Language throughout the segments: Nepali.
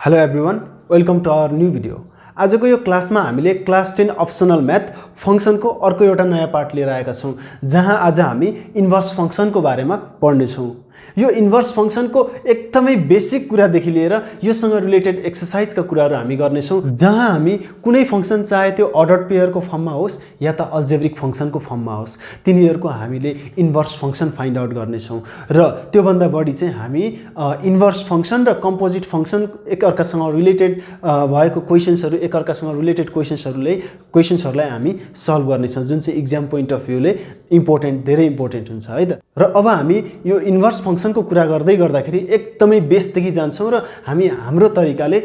Hello everyone, welcome to our new video. आजको यो क्लासमा हामीले क्लास 10 अप्सनल म्याथ फंक्सनको अर्को एउटा नयाँ पार्ट लिएर आएका छौं जहाँ आज हामी इन्भर्स फंक्सनको बारेमा पढ्ने छौं। यो इन्भर्स फंक्सनको एकदमै बेसिक कुरादेखि लिएर योसँग रिलेटेड एक्सरसाइजका कुराहरू हामी गर्ने छौं जहाँ हामी कुनै फंक्सन चाहे त्यो अर्डर्ड पेयरको फर्ममा होस् या त अल्जेब्रिक फंक्सनको फर्ममा होस् तिनीहरुको हामीले इन्भर्स फंक्सन फाइन्ड आउट गर्ने छौं र त्यो भन्दा बढी चाहिँ हामी इन्भर्स फंक्सन र कम्पोजिट फंक्सन एकअर्कासँग रिलेटेड भएको क्वेशन्सहरु एकअर्कासँग रिलेटेड क्वेशन्सहरुलाई हामी सल्भ गर्ने छौं जुन चाहिँ एक्जाम पोइन्ट अफ भ्यूले धेरै इम्पोर्टेन्ट हुन्छ है त। र अब हामी यो इन्भर्स फंक्सनको कुरा गर्दै गर्दाखेरि एकदमै बेसदेखि जान्छौं र हामी हाम्रो तरिकाले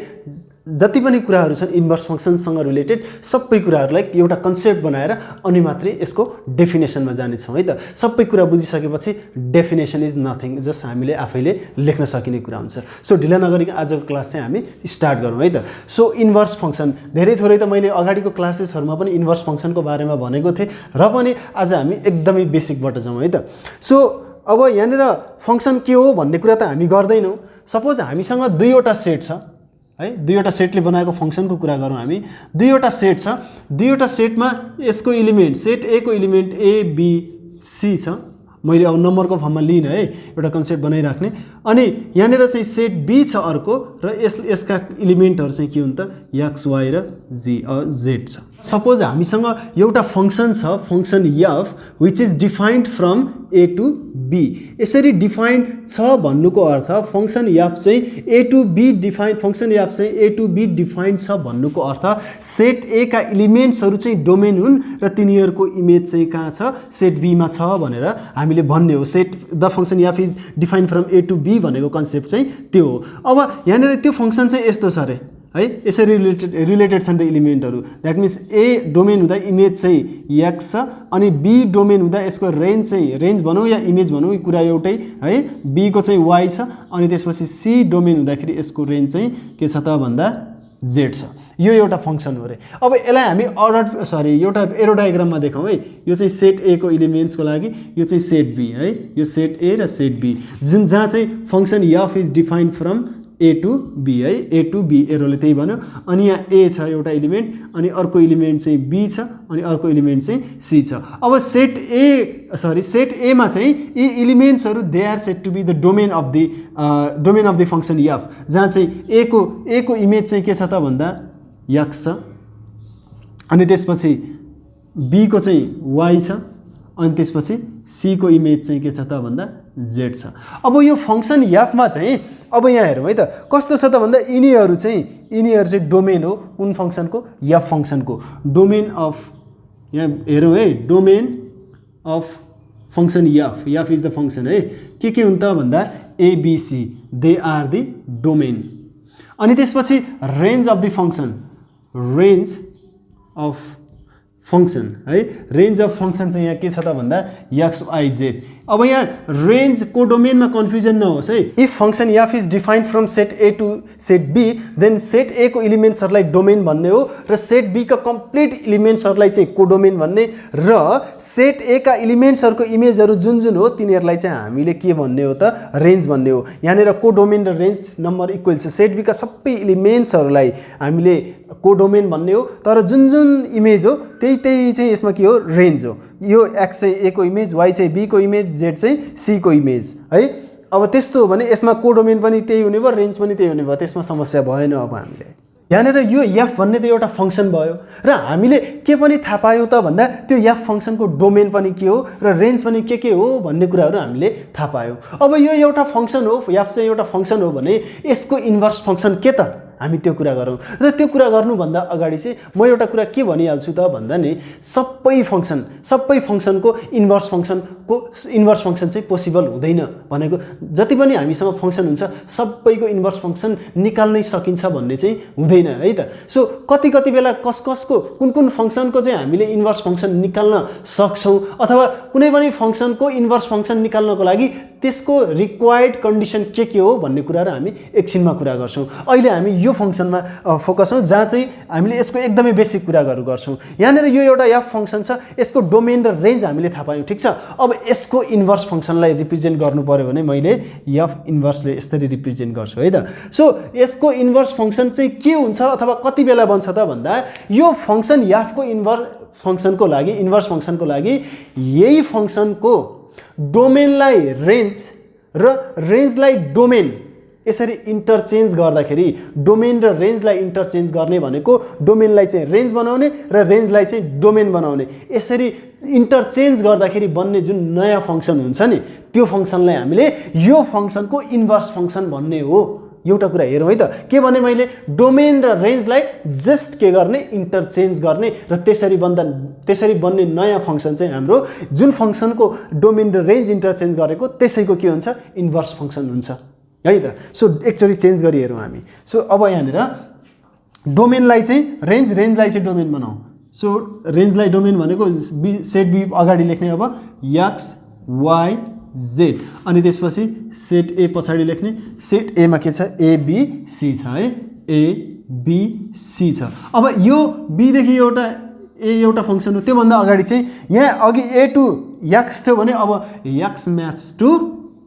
जति पनि कुराहरू छन् इन्भर्स फंक्सनसँग रिलेटेड सबै कुराहरूलाई एउटा कन्सेप्ट बनाएर अनि मात्रै यसको डेफिनेसनमा जाने छौं है त। सबै कुरा बुझिसकेपछि डेफिनेसन इज नथिङ, जस्ट हामीले आफैले लेख्न सकिने कुरा हुन्छ। सो ढिला नगरी आजको क्लास चाहिँ हामी स्टार्ट गरौँ है त। सो इन्भर्स फंक्सन धेरै थोरै त मैले अगाडिको क्लासेसहरुमा पनि इन्भर्स फंक्सनको बारेमा भनेको थिएँ र पनि आज हामी एकदमै बेसिकबाट जाउँ है त। सो अब यहाँनिर फंक्सन के हो भन्ने कुरा त हामी गर्दैनौं। सपोज हामीसँग दुईवटा सेट छ है, दुईवटा सेटले बनाएको फंक्सनको कुरा गरौँ हामी। दुईवटा सेट छ, दुईवटा सेटमा यसको एलिमेन्ट सेट ए को एलिमेन्ट ए बी सी छ। मैले अब नम्बरको फर्ममा लिन है, एउटा कन्सेप्ट बनाइराख्ने। अनि यहाँनिर चाहिँ सेट बी छ अर्को र यसका एलिमेन्टहरु चाहिँ के हुन् त एक्स वाई र जेड छ। सपोज हामीसँग एउटा फंक्सन छ function f which is defined from a to b। यसरी डिफाइन्ड छ भन्नुको अर्थ फंक्सन f चाहिँ a to b defined function f चाहिँ a टु b डिफाइन्ड छ भन्नुको अर्थ सेट a का एलिमेन्ट्सहरु चाहिँ डोमेन हुन् र तिनीहरुको इमेज चाहिँ कहाँ छ सेट b मा छ भनेर हामीले भन्ने हो। Set the function f is defined from a to b भनेको कन्सेप्ट चाहिँ त्यो हो। अब यहाँनिर त्यो फंक्सन चाहिँ यस्तो छ रे है, यसरी रिलेटेड छन् त एलिमेन्टहरु। दैट मीन्स ए डोमेन हुँदा इमेज चाहिँ x छ अनि b डोमेन हुँदा यसको रेन्ज भनौं या इमेज भनौं कुरा एउटै है। b को चाहिँ y छ अनि त्यसपछि c डोमेन हुँदाखेरि यसको रेन्ज चाहिँ के छ त भन्दा z छ। यो एउटा फंक्सन हो रे। अब यसलाई हामी एउटा एरो डायग्राममा देखाउँ है। यो चाहिँ सेट a को एलिमेन्ट्सको लागि, यो चाहिँ सेट b है, यो सेट a र सेट b जुन जहाँ चाहिँ function f is defined from a to b है। a टु b एरोले त्यही भन्यो। अनि यहाँ a छ एउटा एलिमेन्ट अनि अर्को एलिमेन्ट चाहिँ b छ अनि अर्को एलिमेन्ट चाहिँ c छ। अब सेट a मा चाहिँ यी एलिमेन्ट्सहरु they are said to be the domain of the function f जहाँ चाहिँ a को इमेज चाहिँ के छ त भन्दा x छ अनि त्यसपछि b को चाहिँ y छ अनि त्यसपछि c को इमेज चाहिँ के छ त भन्दा z छ। अब यो फंक्सन f मा चाहिँ अब यहाँ हेरौँ है त कस्तो छ त भन्दा यिनीहरु चाहिँ डोमेन हो कुन फंक्सनको f फंक्सनको डोमेन अफ, यहाँ हेरौँ है, domain of function f is the function है। के हुन् त भन्दा a b c they are the domain. अनि त्यसपछि range of the function, range of function है, रेन्ज अफ फंक्सन चाहिँ यहाँ के छ त भन्दा x y z। अब यहाँ रेन्ज को डोमेनमा कन्फ्युजन नहोस् है। If function f is defined from set a to set b then set a को एलिमेन्ट्सहरुलाई डोमेन भन्ने हो र सेट b का कम्प्लिट एलिमेन्ट्सहरुलाई चाहिँ कोडोमेन भन्ने र सेट a का एलिमेन्ट्सहरुको इमेजहरु जुन हो तिनीहरुलाई चाहिँ हामीले के भन्ने हो त रेन्ज भन्ने हो। यहाँनिर कोडोमेन र रेन्ज नम्बर इक्वल छ। सेट b का सबै एलिमेन्ट्सहरुलाई हामीले कोडोमेन भन्ने हो तर जुन इमेज हो त्यही चाहिँ यसमा के हो रेन्ज हो। यो x चाहिँ a को इमेज, y चाहिँ b को इमेज, z चाहिँ c को इमेज है। अब त्यस्तो हो भने यसमा कोडोमेन पनि त्यही हुने भयो, रेन्ज पनि त्यही हुने भयो, त्यसमा समस्या भएन। अब हामीले यहाँनिर यो f भन्ने त एउटा फंक्सन भयो र हामीले के पनि थाहा पायौं त भन्दा त्यो f फंक्सनको डोमेन पनि के हो र रेन्ज पनि के हो भन्ने कुराहरू हामीले थाहा पायौं। अब यो एउटा फंक्सन हो, f चाहिँ एउटा फंक्सन हो भने यसको इन्भर्स फंक्सन के त हामी त्यो कुरा गरौँ। र त्यो कुरा गर्नुभन्दा अगाडि चाहिँ म एउटा कुरा के भनिहाल्छु त भन्दा नि सबै फंक्सनको इन्भर्स फंक्सन चाहिँ पोसिबल हुँदैन भनेको। जति पनि हामीसँग फंक्सन हुन्छ सबैको इन्भर्स फंक्सन निकाल्नै सकिन्छ भन्ने चाहिँ हुँदैन है त। सो कति बेला कसको कुन फंक्सनको चाहिँ हामीले इन्भर्स फंक्सन निकाल्न सक्छौं अथवा कुनै पनि फंक्सनको इन्भर्स फंक्सन निकाल्नको लागि त्यसको रिक्वायर्ड कन्डिसन के हो भन्ने कुराहरु हामी एकछिनमा कुरा गर्छौं। अहिले हामी यो फंक्सनमा फोकस हौं जहाँ चाहिँ हामीले यसको एकदमै बेसिक कुराहरु गर्छौं। यहाँनेर यो एउटा f फंक्सन छ, यसको डोमेन र रेन्ज हामीले थाहा पायौं, ठीक छ। अब यसको इन्भर्स फंक्सनलाई रिप्रेजेन्ट गर्नु पर्यो भने मैले f इन्भर्सले यसरी रिप्रेजेन्ट गर्छु है त। सो यसको इन्भर्स फंक्सन चाहिँ के हुन्छ अथवा कति बेला बन्छ त भन्दा यो फंक्सन f को इन्भर्स फंक्सनको लागि यही फंक्सनको डोमेनलाई रेन्ज र रेन्जलाई डोमेन यसरी इन्टरचेन्ज गर्दाखेरि डोमेन र रेन्जलाई इन्टरचेन्ज गर्ने भनेको डोमेनलाई चाहिँ रेन्ज बनाउने र रेन्जलाई चाहिँ डोमेन बनाउने, यसरी इन्टरचेन्ज गर्दाखेरि बन्ने जुन नयाँ फंक्सन हुन्छ नि त्यो फंक्सनलाई हामीले यो फंक्सनको इन्भर्स फंक्सन भन्ने हो। एउटा कुरा हेरौँ है त, के भने मैले डोमेन र रेन्जलाई जस्ट के गर्ने इन्टरचेन्ज गर्ने र त्यसरी बन्ने नयाँ फंक्सन चाहिँ हाम्रो जुन फंक्सनको डोमेन र रेन्ज इन्टरचेन्ज गरेको त्यसैको के हुन्छ इन्भर्स फंक्सन हुन्छ है त। सो एकचोटी चेन्ज गरी हेरौँ हामी। सो अब यहाँनिर डोमेनलाई चाहिँ रेन्जलाई चाहिँ डोमेन बनाऊ। सो रेन्जलाई डोमेन भनेको सेट बी अगाडि लेख्ने अब x y z अनि त्यसपछि सेट ए पछाडि लेख्ने, सेट ए मा के छ ए बी सी छ है, ए बी सी छ। अब यो बी देखि एउटा फंक्सन हो, त्यो भन्दा अगाडि चाहिँ यहाँ अघि a टु x थियो भने अब x म्याप्स टु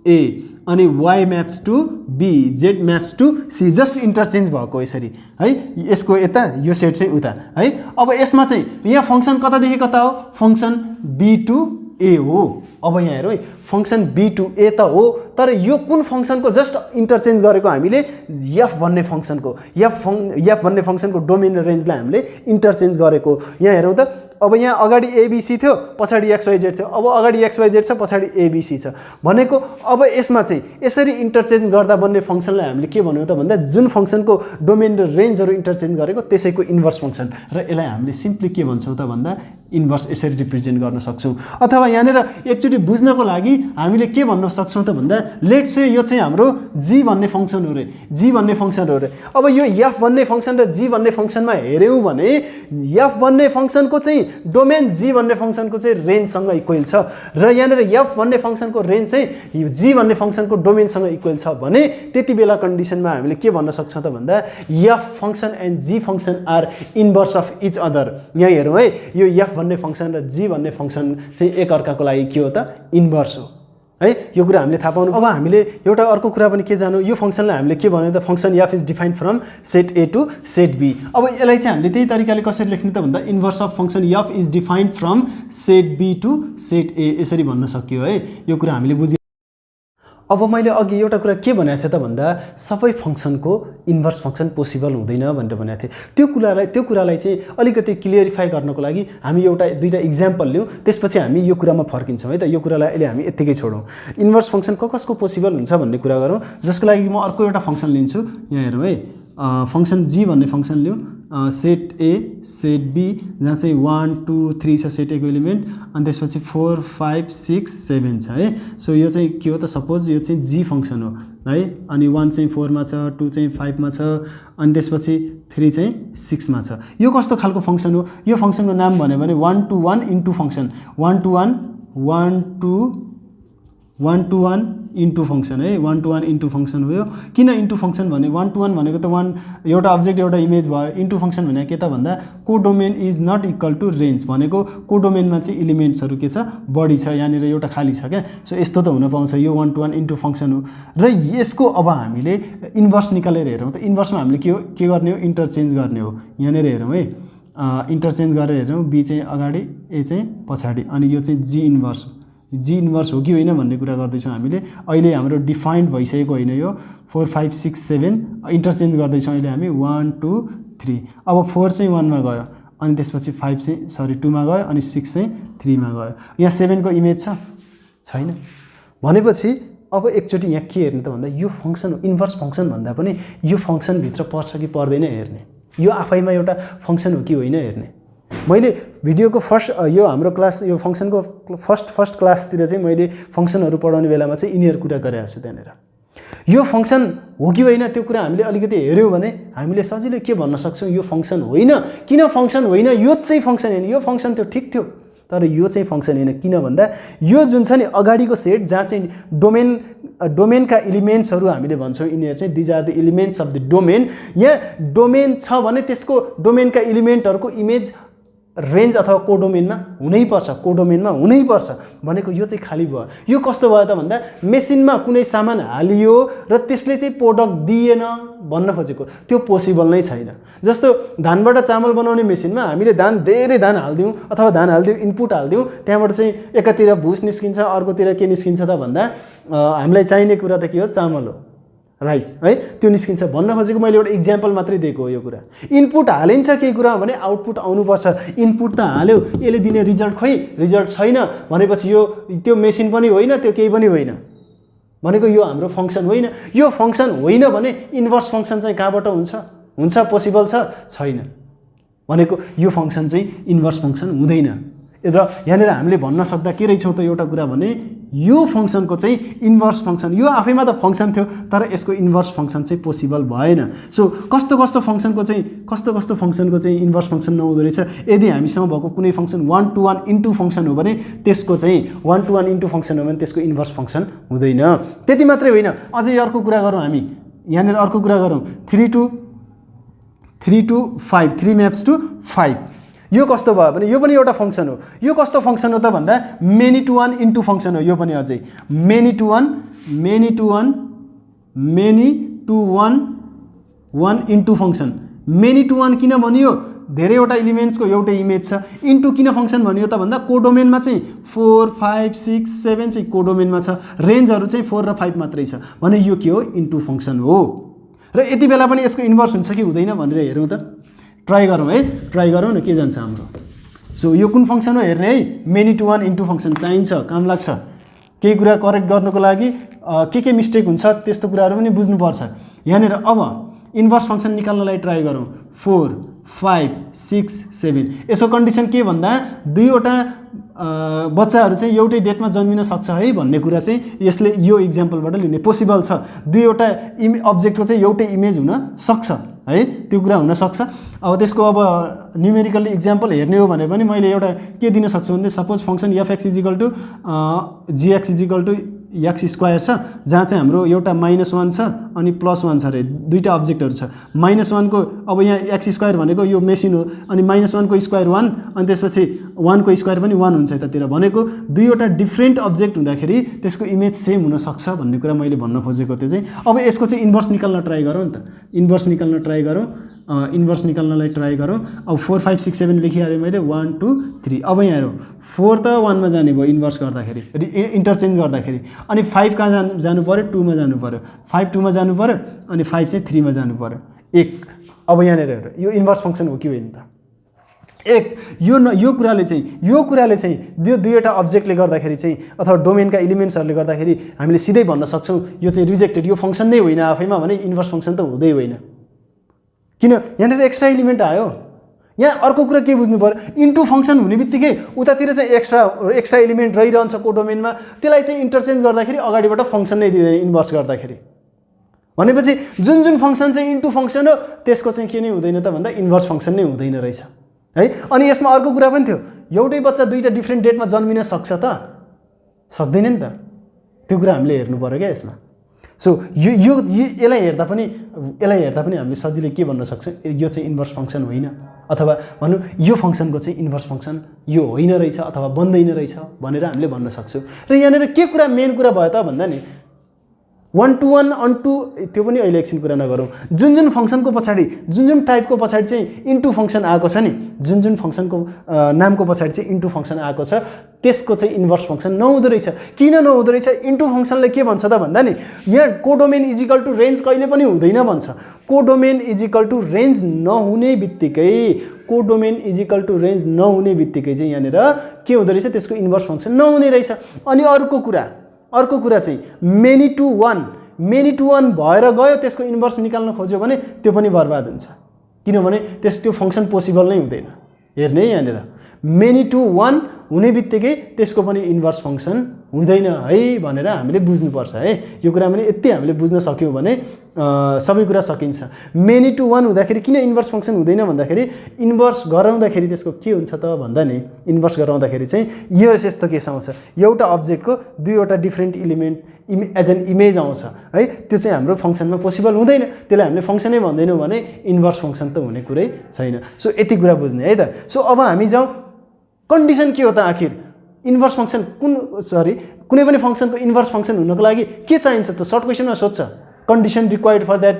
a अनि y maps to b, z maps to c, just interchange भएको यसरी है। यसको यता यो सेट चाहिँ उता है। अब यसमा चाहिँ यहाँ फंक्सन कतादेखि कता हो, फंक्सन b टु a हो। अब यहाँ हेरौँ है, फंक्सन b टु a त हो, तर यो कुन फंक्सनको जस्ट इन्टरचेन्ज गरेको हामीले f भन्ने फंक्सनको डोमेन र रेन्जलाई हामीले इन्टरचेन्ज गरेको। यहाँ हेरौँ त, अब यहाँ अगाडि abc थियो पछाडि xyz थियो, अब अगाडि xyz छ पछाडि abc छ भनेको। अब यसमा चाहिँ यसरी इन्टरचेन्ज गर्दा बन्ने फंक्सनलाई हामीले के भन्यौं त भन्दा जुन फंक्सनको डोमेन र रेन्जहरु इन्टरचेन्ज गरेको त्यसैको इन्भर्स फंक्सन, र यसलाई हामीले सिम्पली के भन्छौं त भन्दा इन्भर्स यसरी रिप्रेजेन्ट गर्न सक्छौं। अथवा यहाँनेर एकचोटी बुझ्नको लागि हामीले के भन्न सक्छौं त भन्दा लेट्स से यो चाहिँ हाम्रो g भन्ने फंक्सन हो रे, अब यो f भन्ने फंक्सन र g भन्ने फंक्सनमा हेर्यौं भने f भन्ने फंक्सनको चाहिँ डोमेन g भन्ने फंक्सनको चाहिँ रेन्जसँग इक्वल छ, र यहाँनेर f भन्ने फंक्सनको रेन्ज चाहिँ g भन्ने फंक्सनको डोमेनसँग इक्वल छ भने त्यति बेला कन्डिसनमा हामीले के भन्न सक्छौं त भन्दा f function and g function are inverse of each other. यहाँ हेरौँ है, यो f भन्ने फंक्सन र g भन्ने फंक्सन चाहिँ एक अर्काको लागि के हो त इन्भर्स हो है। यो कुरा हामीले थाहा पाउनु। अब हामीले एउटा अर्को कुरा पनि के जान्नु, यो फंक्सनलाई हामीले के भन्यो त function f is defined from set a to set b। अब यसलाई चाहिँ हामीले त्यही तरिकाले कसरी लेख्ने त भन्दा inverse of function f is defined from set b to set a यसरी भन्न सकियो है। यो कुरा हामीले बुझ्यौं। अब मैले अघि एउटा कुरा के भनेको थिएँ त भन्दा सबै फंक्सनको इन्भर्स फंक्सन पोसिबल हुँदैन भनेर भनेको थिएँ। त्यो कुरालाई चाहिँ अलिकति क्लियरिफाई गर्नको लागि हामी दुईटा एक्जाम्पल लियौं, त्यसपछि हामी यो कुरामा फर्किन्छौँ है त। यो कुरालाई अहिले हामी यतिकै छोडौँ। इन्भर्स फंक्सन कसको पोसिबल हुन्छ भन्ने कुरा गरौँ, जसको लागि म अर्को एउटा फंक्सन लिन्छु। यहाँ हेरौँ है, फंक्सन g भन्ने फंक्सन लियौं, सेट a सेट b जहाँ चाहिँ 1 2 3 छ सेट a को एलिमेन्ट, अनि त्यसपछि 4 5 6 7 छ है। सो यो चाहिँ के हो त, सपोज यो चाहिँ g फंक्सन हो है, अनि 1 चाहिँ 4 मा छ, 2 चाहिँ 5 मा छ, अनि त्यसपछि 3 चाहिँ 6 मा छ। यो कस्तो खालको फंक्सन हो, यो फंक्सनको नाम भन्यो भने 1 to 1 into function, 1 to 1 into function है, 1 to 1 इन्टु फंक्सन हो। यो किन इन्टु फंक्सन भने 1 to 1 भनेको त एउटा अब्जेक्ट एउटा इमेज भयो, इन्टु फंक्सन भने के त भन्दा codomain is not equal to range भनेको कोडोमेनमा चाहिँ एलिमेन्ट्सहरु के छ बढी छ, यहाँनिर एउटा खाली छ क्या। सो यस्तो त हुन पाउँछ, यो 1 to 1 इन्टु फंक्सन हो। र यसको अब हामीले इन्भर्स निकालेर हेरौँ त, इन्भर्समा हामीले के गर्ने हो, इन्टरचेन्ज गर्ने हो। यहाँनिर हेरौँ है, इन्टरचेन्ज गरेर हेरौँ, b चाहिँ अगाडि a चाहिँ पछाडि, अनि यो चाहिँ g इन्भर्स हो कि होइन भन्ने कुरा गर्दैछौँ हामीले। अहिले हाम्रो डिफाइन्ड भइसकेको होइन यो 4 5 6 7 इन्टरचेन्ज गर्दैछौँ अहिले हामी 1 2 3। अब 4 चाहिँ 1 मा गयो, अनि त्यसपछि 5 चाहिँ 2 मा गयो, अनि 6 चाहिँ 3 मा गयो। यहाँ 7 को इमेज छैन भनेपछि अब एकचोटी यहाँ के हेर्ने त भन्दा यो फंक्सन इन्भर्स फंक्सन भन्दा पनि यो फंक्सन भित्र पर्छ कि पर्दैन हेर्ने, यो आफैमा एउटा फंक्सन हो कि होइन हेर्ने। मैले भिडियोको यो हाम्रो क्लास यो फंक्सनको फर्स्ट क्लासतिर चाहिँ मैले फंक्सनहरु पढाउने बेलामा चाहिँ यिनीहरु कुरा गरेको छु। त्यनेर यो फंक्सन हो कि होइन त्यो कुरा हामीले अलिकति हेर्यौं भने हामीले सजिलै के भन्न सक्छौं, यो फंक्सन होइन। किन फंक्सन होइन, यो चाहिँ फंक्सन हैन, यो फंक्सन त्यो ठीक थियो तर यो चाहिँ फंक्सन हैन। किन भन्दा यो जुन छ नि अगाडिको सेट जहाँ चाहिँ डोमेनका एलिमेन्ट्सहरु हामीले भन्छौं यिनीहरु चाहिँ these are the elements of the domain. यहाँ डोमेन छ भने त्यसको डोमेनका एलिमेन्टहरुको इमेज रेन्ज अथवा कोडोमेनमा हुनै पर्छ भनेको यो चाहिँ खाली भयो। यो कस्तो भयो त भन्दा मेसिनमा कुनै सामान हालियो र त्यसले चाहिँ प्रोडक्ट दिएन भन्न खोजेको, त्यो पोसिबल नै छैन। जस्तो धानबाट चामल बनाउने मेसिनमा हामीले धेरै धान हाल्दियौ अथवा धान हाल्दियौ इनपुट हाल्दियौ, त्यहाँबाट चाहिँ एकातिर भुस निस्किन्छ अर्कोतिर के निस्किन्छ त भन्दा हामीलाई चाहिने कुरा त के हो, चामल हो, राइस है, त्यो निस्किन्छ भन्न खोजेको मैले एउटा एक्जाम्पल मात्रै दिएको हो। यो कुरा इनपुट हालिन्छ केही कुरा भने आउटपुट आउनुपर्छ। इनपुट त हाल्यो, यसले दिने रिजल्ट खोइ रिजल्ट छैन भनेपछि यो त्यो मेसिन पनि होइन, त्यो केही पनि होइन भनेको यो हाम्रो फंक्सन होइन। यो फंक्सन होइन भने इन्भर्स फंक्सन चाहिँ कहाँबाट हुन्छ पोसिबल छैन भनेको यो फंक्सन चाहिँ इन्भर्स फंक्सन हुँदैन। र यहाँनिर हामीले भन्न सक्दा के रहेछौँ त एउटा कुरा भने यो फंक्सनको चाहिँ इन्भर्स फंक्सन, यो आफैमा त फंक्सन थियो तर यसको इन्भर्स फंक्सन चाहिँ पोसिबल भएन। सो कस्तो फंक्सनको चाहिँ इन्भर्स फंक्सन नहुँदो रहेछ। यदि हामीसँग भएको कुनै फंक्सन 1 to 1 इन्टु फंक्सन हो भने त्यसको चाहिँ 1 to 1 इन्टु फंक्सन हो भने त्यसको इन्भर्स फंक्सन हुँदैन। त्यति मात्रै होइन, अझै अर्को कुरा गरौँ हामी। यहाँनिर अर्को कुरा गरौँ 3 to 5 3 म्याप्स टु 5। यो कस्तो भयो भने यो पनि एउटा फंक्सन हो। यो कस्तो फंक्सन हो त भन्दा मेनी टु 1 इन्टु फंक्सन हो। यो पनि अझै many to 1 into function. Many to 1 किन भनियो, धेरैवटा एलिमेन्ट्सको एउटै इमेज छ। इन्टु किन फंक्सन भनियो त भन्दा कोडोमेनमा चाहिँ 4 5 6 7 चाहिँ कोडोमेनमा छ, रेन्जहरु चाहिँ 4 र 5 मात्रै छ भने यो के हो, इन्टु फंक्सन हो। र यति बेला पनि यसको इन्भर्स हुन्छ कि हुँदैन भनेर हेरौँ त, ट्राई गरौँ न के जान्छ हाम्रो। सो यो कुन फंक्सन हो हेर्ने है, मेनी टु 1 इन्टु फंक्सन चाहिन्छ, काम लाग्छ। केही कुरा करेक्ट गर्नको लागि के मिस्टेक हुन्छ त्यस्तो कुराहरु पनि बुझ्नुपर्छ। यहाँनिर अब इन्भर्स फंक्सन निकाल्नलाई ट्राई गरौँ 4 5 6 7। यसो कन्डिसन के भन्दा दुईवटा बच्चाहरु चाहिँ एउटै डेटमा जन्मिन सक्छ है भन्ने कुरा चाहिँ यसले यो एक्जाम्पलबाट लिने पोसिबल छ। दुईवटा अब्जेक्टको चाहिँ एउटै इमेज हुन सक्छ है, त्यो कुरा हुन सक्छ। अब त्यसको अब न्युमेरिकली एक्जाम्पल हेर्ने हो भने पनि मैले एउटा के दिन सक्छु भने suppose function fx = gx = x square छ, जहाँ चाहिँ हाम्रो एउटा -1 छ अनि +1 छ रे, दुईटा अब्जेक्टहरु छ। -1 को अब यहाँ x स्क्वायर भनेको यो मेसिन हो अनि -1 को स्क्वायर 1 अनि त्यसपछि 1 को स्क्वायर पनि 1 हुन्छ यतातिर भनेको दुईवटा डिफरेन्ट अब्जेक्ट हुँदाखेरि त्यसको इमेज सेम हुन सक्छ भन्ने कुरा मैले भन्न खोजेको त्यो चाहिँ। अब यसको चाहिँ इन्भर्स निकाल्न ट्राई गरौँ नि त, इन्भर्स निकाल्नलाई ट्राई गरौँ। अब 4 5 6 7 लेखिहालेँ मैले 1 2 3। अब यहाँ हेरौँ 4 त 1 मा जाने भयो इन्भर्स गर्दाखेरि, इन्टरचेन्ज गर्दाखेरि, अनि 5 कहाँ जानु पर्यो, 2 मा जानु पर्यो, 5 2 मा जानु पर्यो अनि 5 चाहिँ 3 मा जानु पर्यो 1। अब यहाँनिर हेर यो इन्भर्स फंक्सन हो कि होइन त, 1। यो कुराले चाहिँ दुईवटा अब्जेक्टले गर्दाखेरि चाहिँ अथवा डोमेनका एलिमेन्ट्सहरुले गर्दाखेरि हामीले सिधै भन्न सक्छौं यो चाहिँ रिजेक्टेड, यो फंक्सन नै होइन आफैमा भने इन्भर्स फंक्सन त हुँदै होइन। किन यहाँनिर एक्स्ट्रा एलिमेन्ट आयो। यहाँ अर्को कुरा के बुझ्नु पर्यो, इन्टु फंक्सन हुने बित्तिकै उतातिर चाहिँ एक्स्ट्रा एलिमेन्ट रहिरहन्छ कोडोमेनमा, त्यसलाई चाहिँ इन्टरचेन्ज गर्दाखेरि अगाडिबाट फंक्सन नै दिँदैन इन्भर्स गर्दाखेरि भनेपछि जुन फंक्सन चाहिँ इन्टु फंक्सन हो त्यसको चाहिँ के नै हुँदैन त भन्दा इन्भर्स फंक्सन नै हुँदैन रहेछ है। अनि यसमा अर्को कुरा पनि थियो, एउटै बच्चा दुईटा डिफरेन्ट डेटमा जन्मिन सक्छ त, सक्दैन नि त, त्यो कुरा हामीले हेर्नु पर्यो क्या यसमा। सो यसलाई हेर्दा पनि हामीले सजिलै के भन्न सक्छौं, यो चाहिँ इन्भर्स फंक्सन होइन अथवा भनौं यो फंक्सनको चाहिँ इन्भर्स फंक्सन यो होइन रहेछ अथवा बन्दैन रहेछ भनेर हामीले भन्न सक्छौं। र यहाँनिर के कुरा मेन कुरा भयो त भन्दा नि 1 to 1 अन्टु त्यो पनि अहिले एकछिन कुरा नगरौँ। जुन फंक्सनको पछाडी जुन टाइपको पछाडी चाहिँ इन्टु फंक्सन आएको छ नि, जुन फंक्सनको नामको पछाडी चाहिँ इन्टु फंक्सन आएको छ त्यसको चाहिँ इन्भर्स फंक्सन नहुँदो रहेछ। किन नहुँदो रहेछ, इन्टु फंक्सनले के भन्छ त भन्दा नि यहाँ कोडोमेन इजिकल टु रेन्ज कहिले पनि हुँदैन भन्छ। कोडोमेन इजिकल टु रेन्ज नहुने बित्तिकै चाहिँ यहाँनिर के हुँदो रहेछ, त्यसको इन्भर्स फंक्सन नहुने रहेछ। अनि अर्को कुरा चाहिँ मेनी टु 1 भएर गयो त्यसको इन्भर्स निकाल्न खोज्यो भने त्यो पनि बर्बाद हुन्छ, किनभने त्यो फंक्सन पोसिबल नै हुँदैन। हेर्ने यहाँनिर मेनी टु 1 हुने बित्तिकै त्यसको पनि इन्भर्स फङ्सन हुँदैन है भनेर हामीले बुझ्नुपर्छ है। यो कुरा पनि यति हामीले बुझ्न सक्यौँ भने सबै कुरा सकिन्छ। मेनी टु वान हुँदाखेरि किन इन्भर्स फङ्सन हुँदैन भन्दाखेरि इन्भर्स गराउँदाखेरि त्यसको के हुन्छ त भन्दा नि इन्भर्स गराउँदाखेरि चाहिँ यो यस्तो केस आउँछ, एउटा अब्जेक्टको दुईवटा different element as an image आउँछ है, त्यो चाहिँ हाम्रो फङ्सनमा पोसिबल हुँदैन, त्यसलाई हामीले फङ्सनै भन्दैनौँ भने इन्भर्स फङ्सन त हुने कुरै छैन। सो यति कुरा बुझ्ने है त। सो अब हामी जाउँ कन्डिसन के हो त आखिर इन्भर्स फङ्सन कुनै पनि फङ्सनको इन्भर्स फङ्सन हुनको लागि के चाहिन्छ त? सर्ट क्वेसनमा सोध्छ condition required for that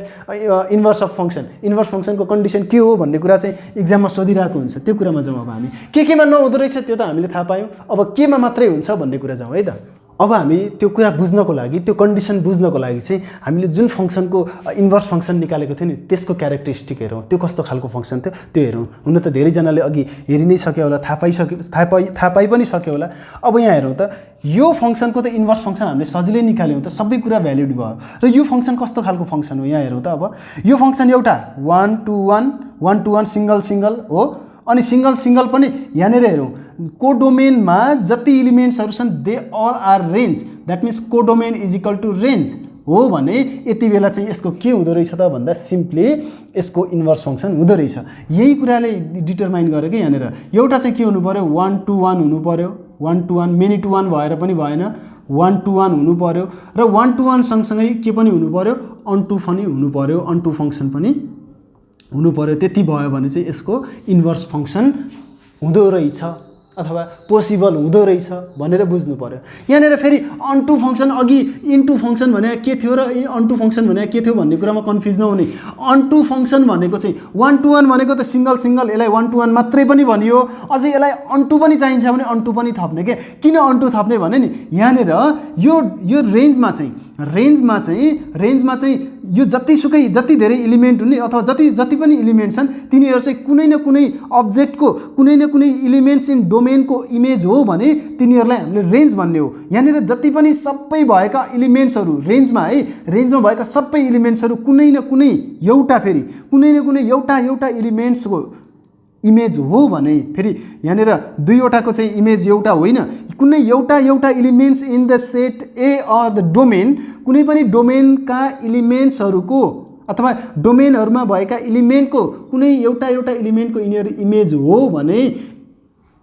inverse of function, inverse फङ्सनको कन्डिसन के हो भन्ने कुरा चाहिँ इक्जाममा सोधिरहेको हुन्छ। त्यो कुरामा जाउँ अब हामी केमा नहुँदो रहेछ त्यो त हामीले थाहा पायौँ, अब केमा मात्रै हुन्छ भन्ने कुरा जाउँ है त। अब हामी त्यो कुरा बुझ्नको लागि त्यो कन्डिसन बुझ्नको लागि चाहिँ हामीले जुन फङ्सनको इन्भर्स फङ्सन निकालेको थियो नि त्यसको क्यारेक्टरिस्टिक हेरौँ, त्यो कस्तो खालको फङ्सन थियो त्यो हेरौँ। हुन त धेरैजनाले अघि हेरि नै सक्यो होला, थाहा पाइ पनि सक्यो होला। अब यहाँ हेरौँ त यो फङ्सनको त इन्भर्स फङ्सन हामीले सजिलै निकाल्यौँ त, सबै कुरा भ्यालिड भयो। र यो फङ्सन कस्तो खालको फङ्सन हो यहाँ हेरौँ त। अब यो फङ्सन एउटा 1 to 1 सिङ्गल हो, अनि सिङ्गल पनि यहाँनिर हेरौँ कोडोमेनमा जति इलिमेन्ट्सहरू छन् they all are range, that means codomain is equal to range हो भने यति बेला चाहिँ यसको के हुँदो रहेछ त भन्दा सिम्पली यसको इन्भर्स फङ्सन हुँदो रहेछ। यही कुराले डिटरमाइन गर्यो कि यहाँनिर एउटा चाहिँ के हुनु पऱ्यो 1 to 1 हुनु पऱ्यो, 1 to 1 मेनी टु 1 भएर पनि भएन, 1 to 1 हुनु पऱ्यो र 1 to 1 सँगसँगै के पनि हुनु पऱ्यो अनटु पनि हुनु पऱ्यो, अनटु फङ्सन पनि हुनु पऱ्यो। त्यति भयो भने चाहिँ यसको इन्भर्स फङ्सन हुँदो रहेछ अथवा पोसिबल हुँदो रहेछ भनेर बुझ्नु पऱ्यो। यहाँनिर फेरि अनटु फङ्सन अघि इन्टु फङ्सन भने के थियो र अनटु फङ्सन भने के थियो भन्ने कुरामा कन्फ्युज नहुने। अनटु फङ्सन भनेको चाहिँ 1 to 1 भनेको त सिङ्गल यसलाई 1 to 1 मात्रै पनि भनियो, अझै यसलाई अनटु पनि चाहिन्छ भने अनटु पनि थप्ने के। किन अनटु थप्ने भने नि यहाँनिर यो रेन्जमा चाहिँ यो जति धेरै इलिमेन्ट हुने अथवा जति पनि इलिमेन्ट छन् तिनीहरू चाहिँ कुनै न कुनै अब्जेक्टको कुनै न कुनै इलिमेन्ट्स इन डोमेनको इमेज हो भने तिनीहरूलाई हामीले रेन्ज भन्ने हो। यहाँनिर जति पनि सबै भएका इलिमेन्ट्सहरू रेन्जमा भएका सबै इलिमेन्ट्सहरू कुनै न कुनै एउटा इलिमेन्ट्सको इमेज हो भने फेरि यहाँनिर दुईवटाको चाहिँ इमेज एउटा होइन, कुनै एउटा elements in the set A or the domain, कुनै पनि डोमेनका इलिमेन्ट्सहरूको अथवा डोमेनहरूमा भएका इलिमेन्टको कुनै एउटा इलिमेन्टको यिनीहरू इमेज हो भने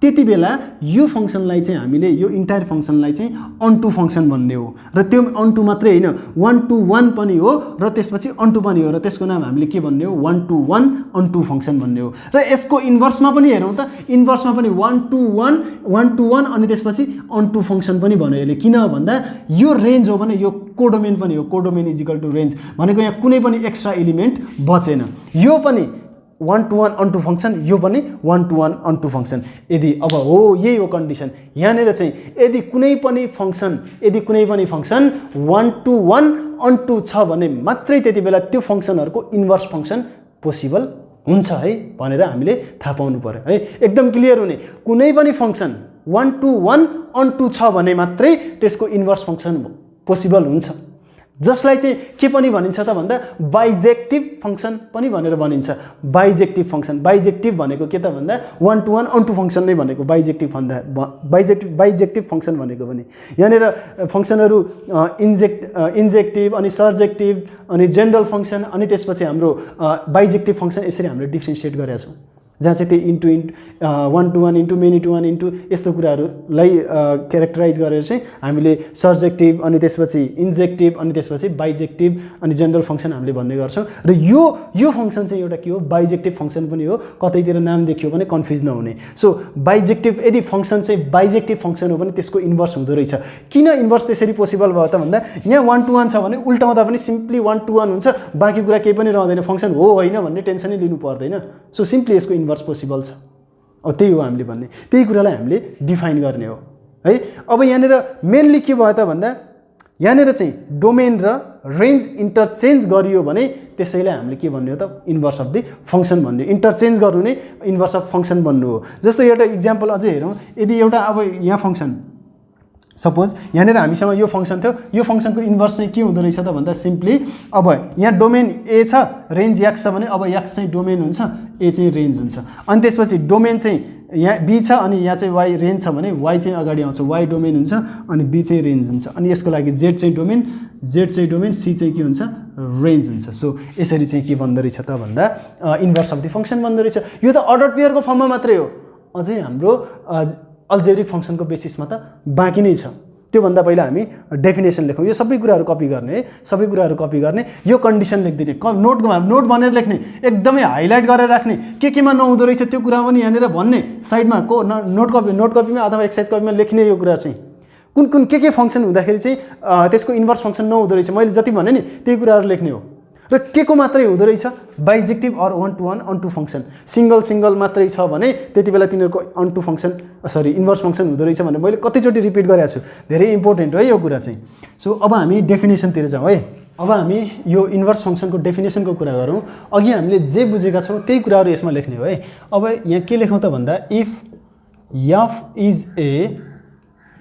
त्यति बेला यो फङ्सनलाई चाहिँ हामीले यो इन्टायर फङ्सनलाई चाहिँ अनटु फङ्सन भन्ने हो। र त्यो अनटु मात्रै होइन 1 to 1 पनि हो र त्यसपछि अनटु पनि हो र त्यसको नाम हामीले के भन्ने हो 1 to 1 अनटु फङ्सन भन्ने हो। र यसको इन्भर्समा पनि हेरौँ त, इन्भर्समा पनि 1 to 1 अनि त्यसपछि अनटु फङ्सन पनि भन्यो यसले। किन भन्दा यो रेन्ज हो भने यो कोडोमेन पनि हो, codomain is equal to range भनेको यहाँ कुनै पनि एक्स्ट्रा इलिमेन्ट बचेन। यो पनि 1 to 1 अनटु फङ्सन, यो पनि 1 to 1 अनटु फङ्सन। यदि अब हो यही हो कन्डिसन, यहाँनिर चाहिँ यदि कुनै पनि फङ्सन 1 to 1 अनटु छ भने मात्रै त्यति बेला त्यो फङ्सनहरूको इन्भर्स फङ्सन पोसिबल हुन्छ है भनेर हामीले थाहा पाउनु पर्यो है। एकदम क्लियर हुने, कुनै पनि फङ्सन 1 to 1 अनटु छ भने मात्रै त्यसको इन्भर्स फङ्सन पोसिबल हुन्छ, जसलाई चाहिँ के पनि भनिन्छ त भन्दा बाइजेक्टिभ फङ्सन पनि भनेर भनिन्छ। बाइजेक्टिभ फङ्सन, बाइजेक्टिभ भनेको के त भन्दा 1 to 1 अनटु फङ्सन नै भनेको बाइजेक्टिभ फङ्सन भनेको पनि। यहाँनिर फङ्सनहरू इन्जेक्टिभ अनि सर्जेक्टिभ अनि जेनरल फङ्सन अनि त्यसपछि हाम्रो बाइजेक्टिभ फङ्सन यसरी हामीले डिफ्रेन्सिएट गरेका छौँ, जहाँ चाहिँ त्यो 1 to 1 into many to 1 into यस्तो कुराहरूलाई क्यारेक्टराइज गरेर चाहिँ हामीले सर्जेक्टिभ अनि त्यसपछि इन्जेक्टिभ अनि त्यसपछि बाइजेक्टिभ अनि जेनरल फङ्सन हामीले भन्ने गर्छौँ। र यो फङ्सन चाहिँ एउटा के हो बाइजेक्टिभ फङ्सन पनि हो, कतैतिर नाम देखियो भने कन्फ्युज नहुने। सो बाइजेक्टिभ यदि फङ्सन चाहिँ बाइजेक्टिभ फङ्सन हो भने त्यसको इन्भर्स हुँदो रहेछ। किन इन्भर्स त्यसरी पोसिबल भयो त भन्दा यहाँ 1 to 1 छ भने उल्टाउँदा पनि सिम्पली 1 to 1 हुन्छ, बाँकी कुरा केही पनि रहँदैन, फङ्सन हो होइन भन्ने टेन्सनै लिनु पर्दैन। सो सिम्पली यसको इन्भर्स पोसिबल छ। अब त्यही हो हामीले भन्ने, त्यही कुरालाई हामीले डिफाइन गर्ने हो है। अब यहाँनिर मेनली के भयो त भन्दा यहाँनिर चाहिँ डोमेन र रेन्ज इन्टरचेन्ज गरियो भने त्यसैले हामीले के भन्ने हो त इन्भर्स अफ द फङ्सन भन्ने, इन्टरचेन्ज गर्नु नै इन्भर्स अफ फङ्सन भन्नु हो। जस्तो एउटा इक्जाम्पल अझै हेरौँ, यदि एउटा अब यहाँ फङ्सन सपोज यहाँनिर हामीसँग यो फङ्सन थियो, यो फङ्सनको इन्भर्स चाहिँ के हुँदो रहेछ त भन्दा सिम्पली अब यहाँ डोमेन ए छ, रेन्ज एक्स छ भने अब एक्स चाहिँ डोमेन हुन्छ, ए चाहिँ रेन्ज हुन्छ। अनि त्यसपछि डोमेन चाहिँ यहाँ बी छ अनि यहाँ चाहिँ वाइ रेन्ज छ भने वाइ चाहिँ अगाडि आउँछ, वाइ डोमेन हुन्छ अनि बी चाहिँ रेन्ज हुन्छ। अनि यसको लागि जेड चाहिँ डोमेन, सी चाहिँ के हुन्छ, रेन्ज हुन्छ। सो यसरी चाहिँ के बन्दो रहेछ त भन्दा इन्भर्स अफ द फङ्सन बन्दो रहेछ। यो त अर्डर पेयरको फर्ममा मात्रै हो, अझै हाम्रो अल्जेब्रिक फङ्सनको बेसिसमा त बाँकी नै छ। त्योभन्दा पहिला हामी डेफिनेसन लेखौँ। यो सबै कुराहरू कपी गर्ने है, सबै कुराहरू कपी गर्ने, यो कन्डिसन लेखिदिने, नोट बनेर लेख्ने, एकदमै हाइलाइट गरेर राख्ने, केमा नहुँदो रहेछ त्यो कुरा पनि यहाँनिर भन्ने, साइडमा नोट कपीमा अथवा एक्सर्साइज कपीमा लेख्ने। यो कुरा चाहिँ कुन के फङ्सन हुँदाखेरि चाहिँ त्यसको इन्भर्स फङ्सन नहुँदो रहेछ, मैले जति भने नि त्यही कुराहरू लेख्ने हो। र के को मात्रै हुँदो रहेछ, bijective or one to one onto function, single मात्रै छ भने त्यति बेला तिनीहरूको onto function inverse function हुँदो रहेछ भने मैले कतिचोटि रिपिट गरेको छु, धेरै इम्पोर्टेन्ट हो यो कुरा चाहिँ। सो अब हामी डेफिनेसनतिर जाउँ है। अब हामी यो इन्भर्स फङ्सनको डेफिनेसनको कुरा गरौँ। अघि हामीले जे बुझेका छौँ त्यही कुराहरू यसमा लेख्ने हो है। अब यहाँ के लेखौँ त भन्दा if F is a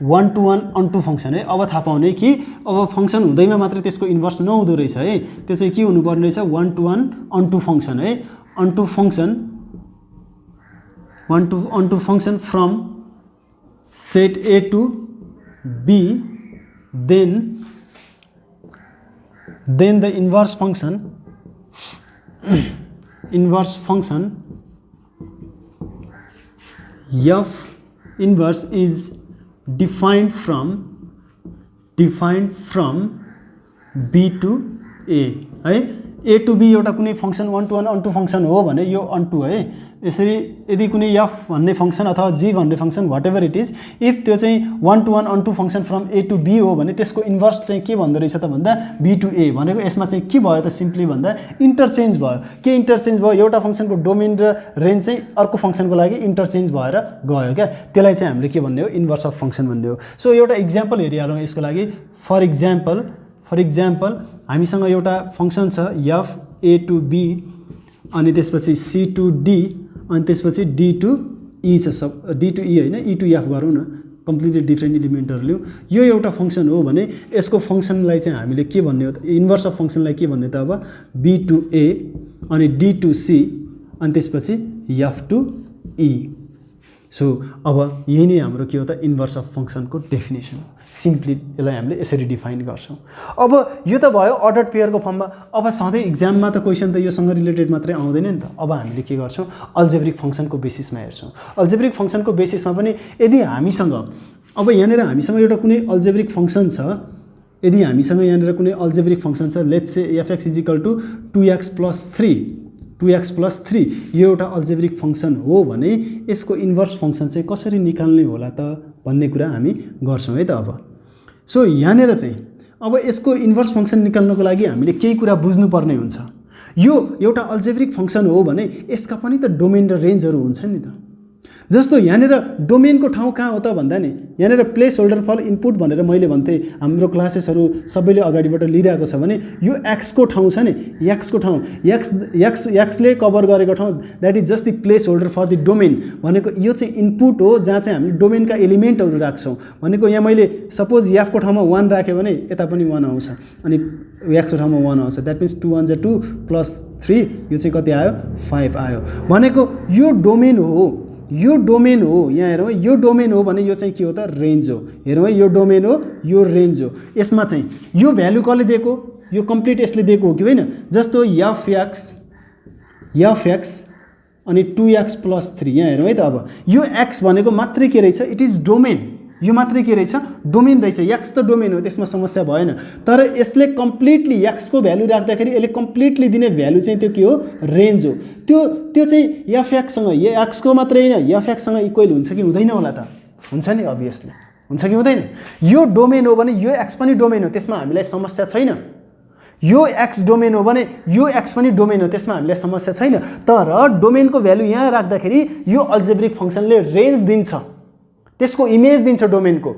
one to one onto function है। अब थाहा पाउने कि अब फङ्सन हुँदैमा मात्रै त्यसको इन्भर्स नहुँदो रहेछ है, त्यो चाहिँ के हुनुपर्ने रहेछ, one to one onto function है। Onto function from set A to B, then the inverse function F inverse is defined from B to A है। ए टु बी एउटा कुनै function one to one onto function हो भने यो अन टु है। यसरी यदि कुनै एफ भन्ने फङ्सन अथवा जी भन्ने function whatever it is, if त्यो चाहिँ one to one onto function from A to B हो भने त्यसको इन्भर्स चाहिँ के भन्दो रहेछ त भन्दा बी टु ए भनेको यसमा चाहिँ के भयो त सिम्पली भन्दा इन्टरचेन्ज भयो। के इन्टरचेन्ज भयो, एउटा फङ्सनको डोमेन र रेन्ज चाहिँ अर्को फङ्सनको लागि इन्टरचेन्ज भएर गयो क्या, त्यसलाई चाहिँ हामीले के भन्ने हो, इन्भर्स अफ फङ्सन भन्ने हो। सो एउटा इक्जाम्पल हेरिहालौँ यसको लागि। फर इक्जाम्पल हामीसँग एउटा फङ्सन छ एफ ए टु बी अनि त्यसपछि सी टु डी अनि त्यसपछि डी टु ई छ, डी टु ई होइन, ई टु एफ गरौँ न, कम्प्लिटली डिफ्रेन्ट इलिमेन्टहरू लिउँ। यो एउटा फङ्सन हो भने यसको फङ्सनलाई चाहिँ हामीले के भन्ने हो त, इन्भर्स अफ फङ्सनलाई के भन्ने त अब बी टु ए अनि डी टु सी अनि त्यसपछि एफ टु ई। सो अब यही नै हाम्रो के हो त, इन्भर्स अफ फङ्सनको डेफिनेसन हो। सिम्पली यसलाई हामीले यसरी डिफाइन गर्छौँ। अब यो त भयो अर्डर पेयरको फर्ममा। अब सधैँ इक्जाममा त क्वेसन त योसँग रिलेटेड मात्रै आउँदैन नि त। अब हामीले के गर्छौँ, अल्जेब्रिक फङ्सनको बेसिसमा हेर्छौँ। अल्जेब्रिक फङ्सनको बेसिसमा पनि यदि हामीसँग अब यहाँनिर हामीसँग एउटा कुनै अल्जेब्रिक फङ्सन छ, यदि हामीसँग यहाँनिर कुनै अल्जेब्रिक फङ्सन छ, let's say f x is equal to 2x plus 3 यो एउटा अल्जेब्रिक फङ्सन हो भने यसको इन्भर्स फङ्सन चाहिँ कसरी निकाल्ने होला त भन्ने कुरा हामी गर्छौँ है त। अब सो यहाँनिर चाहिँ अब यसको इन्भर्स फङ्सन निकाल्नको लागि हामीले केही कुरा बुझ्नुपर्ने हुन्छ। यो एउटा अल्जेब्रिक फङ्सन हो भने यसका पनि त डोमेन र रेन्जहरू हुन्छ नि त। जस्तो यहाँनिर डोमेनको ठाउँ कहाँ हो त भन्दा नि यहाँनिर प्लेस होल्डर फर इनपुट भनेर मैले भन्थेँ, हाम्रो क्लासेसहरू सबैले अगाडिबाट लिइरहेको छ भने यो एक्सको ठाउँ छ नि, एक्सको ठाउँ एक्सले कभर गरेको ठाउँ that is just the placeholder for the domain भनेको यो चाहिँ इनपुट हो जहाँ चाहिँ हामीले डोमेनका एलिमेन्टहरू राख्छौँ भनेको। यहाँ मैले सपोज एफको ठाउँमा 1 राखेँ भने यता पनि 1 आउँछ अनि एक्सको ठाउँमा 1 आउँछ, द्याट मिन्स 2 1 2 प्लस 3 यो चाहिँ कति आयो, 5 आयो भनेको यो डोमेन हो। यो डोमेन हो, यहाँ हेरौँ यो डोमेन हो भने यो चाहिँ के हो त, रेन्ज हो। हेरौँ यो डोमेन हो, यो रेन्ज हो। यसमा चाहिँ यो भ्यालु कसले दिएको, यो कम्प्लिट यसले दिएको हो कि होइन। जस्तो एफ अनि 2x प्लस 3 यहाँ हेरौँ है त। अब यो x भनेको मात्रै के रहेछ, इट इज डोमेन, यो मात्रै के रहेछ, डोमेन रहेछ। x त डोमेन हो, त्यसमा समस्या भएन। तर यसले कम्प्लिटली x को भ्यालु राख्दाखेरि यसले कम्प्लिटली दिने भ्यालु चाहिँ त्यो के हो, रेन्ज हो। त्यो चाहिँ एफएक्ससँग, x को मात्रै होइन एफएक्ससँग इक्वल हुन्छ कि हुँदैन होला त, हुन्छ नि, अभियसली हुन्छ कि हुँदैन। यो डोमेन हो भने यो x पनि डोमेन हो, त्यसमा हामीलाई समस्या छैन। यो x डोमेन हो भने यो x पनि डोमेन हो, त्यसमा हामीलाई समस्या छैन। तर डोमेनको भ्यालु यहाँ राख्दाखेरि यो अल्जेब्रिक फङ्सनले रेन्ज दिन्छ, त्यसको इमेज दिन्छ डोमेनको।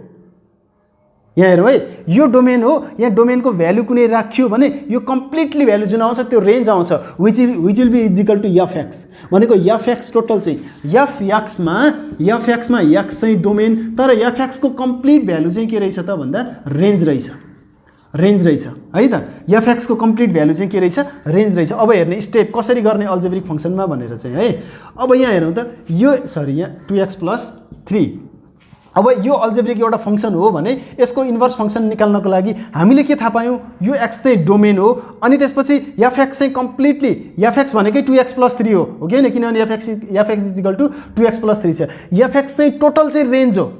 यहाँ हेरौँ है, यो डोमेन हो, यहाँ डोमेनको भ्यालु कुनै राख्यो भने यो कम्प्लिटली भ्यालु जुन आउँछ त्यो रेन्ज आउँछ, which will be is equal to f x. भनेको एफ एक्स टोटल चाहिँ एफ एक्समा एक्स चाहिँ डोमेन, तर एफ एक्सको कम्प्लिट भ्यालु चाहिँ के रहेछ त भन्दा रेन्ज रहेछ है त। एफ एक्सको कम्प्लिट भ्यालु चाहिँ के रहेछ, रेन्ज रहेछ। अब हेर्ने स्टेप कसरी गर्ने अल्जेब्रिक फङ्सनमा भनेर चाहिँ है। अब यहाँ हेरौँ त, यो सरी यहाँ 2x + 3, अब यो अल्जेब्रिक एउटा फङ्सन हो भने यसको इन्भर्स फङ्सन निकाल्नको लागि हामीले के थाहा पायौँ, यो एक्स चाहिँ डोमेन हो, अनि त्यसपछि एफ एक्स चाहिँ कम्प्लिटली एफ एक्स भनेकै 2x + 3 हो कि होइन, किनभने F x equal to 2x + 3 छ। एफ एक्स चाहिँ टोटल चाहिँ रेन्ज हो।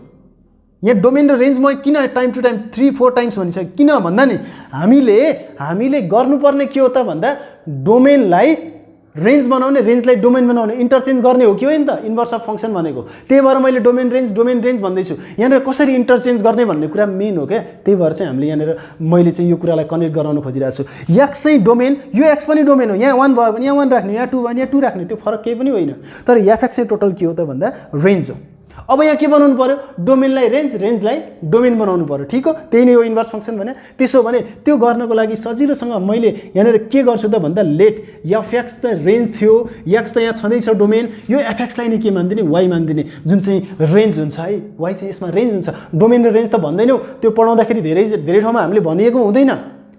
यहाँ डोमेन र रेन्ज म किन टाइम टु टाइम 3-4 टाइम्स भनिसकेँ, किन भन्दा नि हामीले गर्नुपर्ने के हो त भन्दा डोमेनलाई रेन्ज बनाउने, रेन्जलाई डोमेन बनाउने, इन्टरचेन्ज गर्ने हो कि होइन त इन्भर्स अफ फङ्सन भनेको। त्यही भएर मैले डोमेन रेन्ज भन्दैछु। यहाँनिर कसरी इन्टरचेन्ज गर्ने भन्ने कुरा मेन हो क्या। त्यही भएर चाहिँ हामीले यहाँनिर मैले चाहिँ यो कुरालाई कनेक्ट गराउन खोजिरहेको छु। एक्स चाहिँ डोमेन, यो एक्स पनि डोमेन हो। यहाँ 1 भयो भने यहाँ 1 राख्ने, यहाँ 2 भयो भने यहाँ 2 राख्ने, त्यो फरक केही पनि होइन। तर एफ एक्स चाहिँ टोटल के हो त भन्दा रेन्ज हो। अब यहाँ के बनाउनु पर्यो, डोमेनलाई रेन्जलाई डोमेन बनाउनु पर्यो। ठिक हो, त्यही नै हो इन्भर्स फङ्सन भने। त्यसो भने त्यो गर्नको लागि सजिलोसँग मैले यहाँनिर के गर्छु त भन्दा लेट एफ एक्स चाहिँ रेन्ज थियो, एक्स त यहाँ छँदैछ डोमेन, यो एफ एक्सलाई नै के मानिदिने, वाइ मानिदिने, जुन चाहिँ रेन्ज हुन्छ है। वाइ चाहिँ यसमा रेन्ज हुन्छ। डोमेन र रेन्ज त भन्दैनौँ, त्यो पढाउँदाखेरि धेरै ठाउँमा हामीले भनिएको हुँदैन,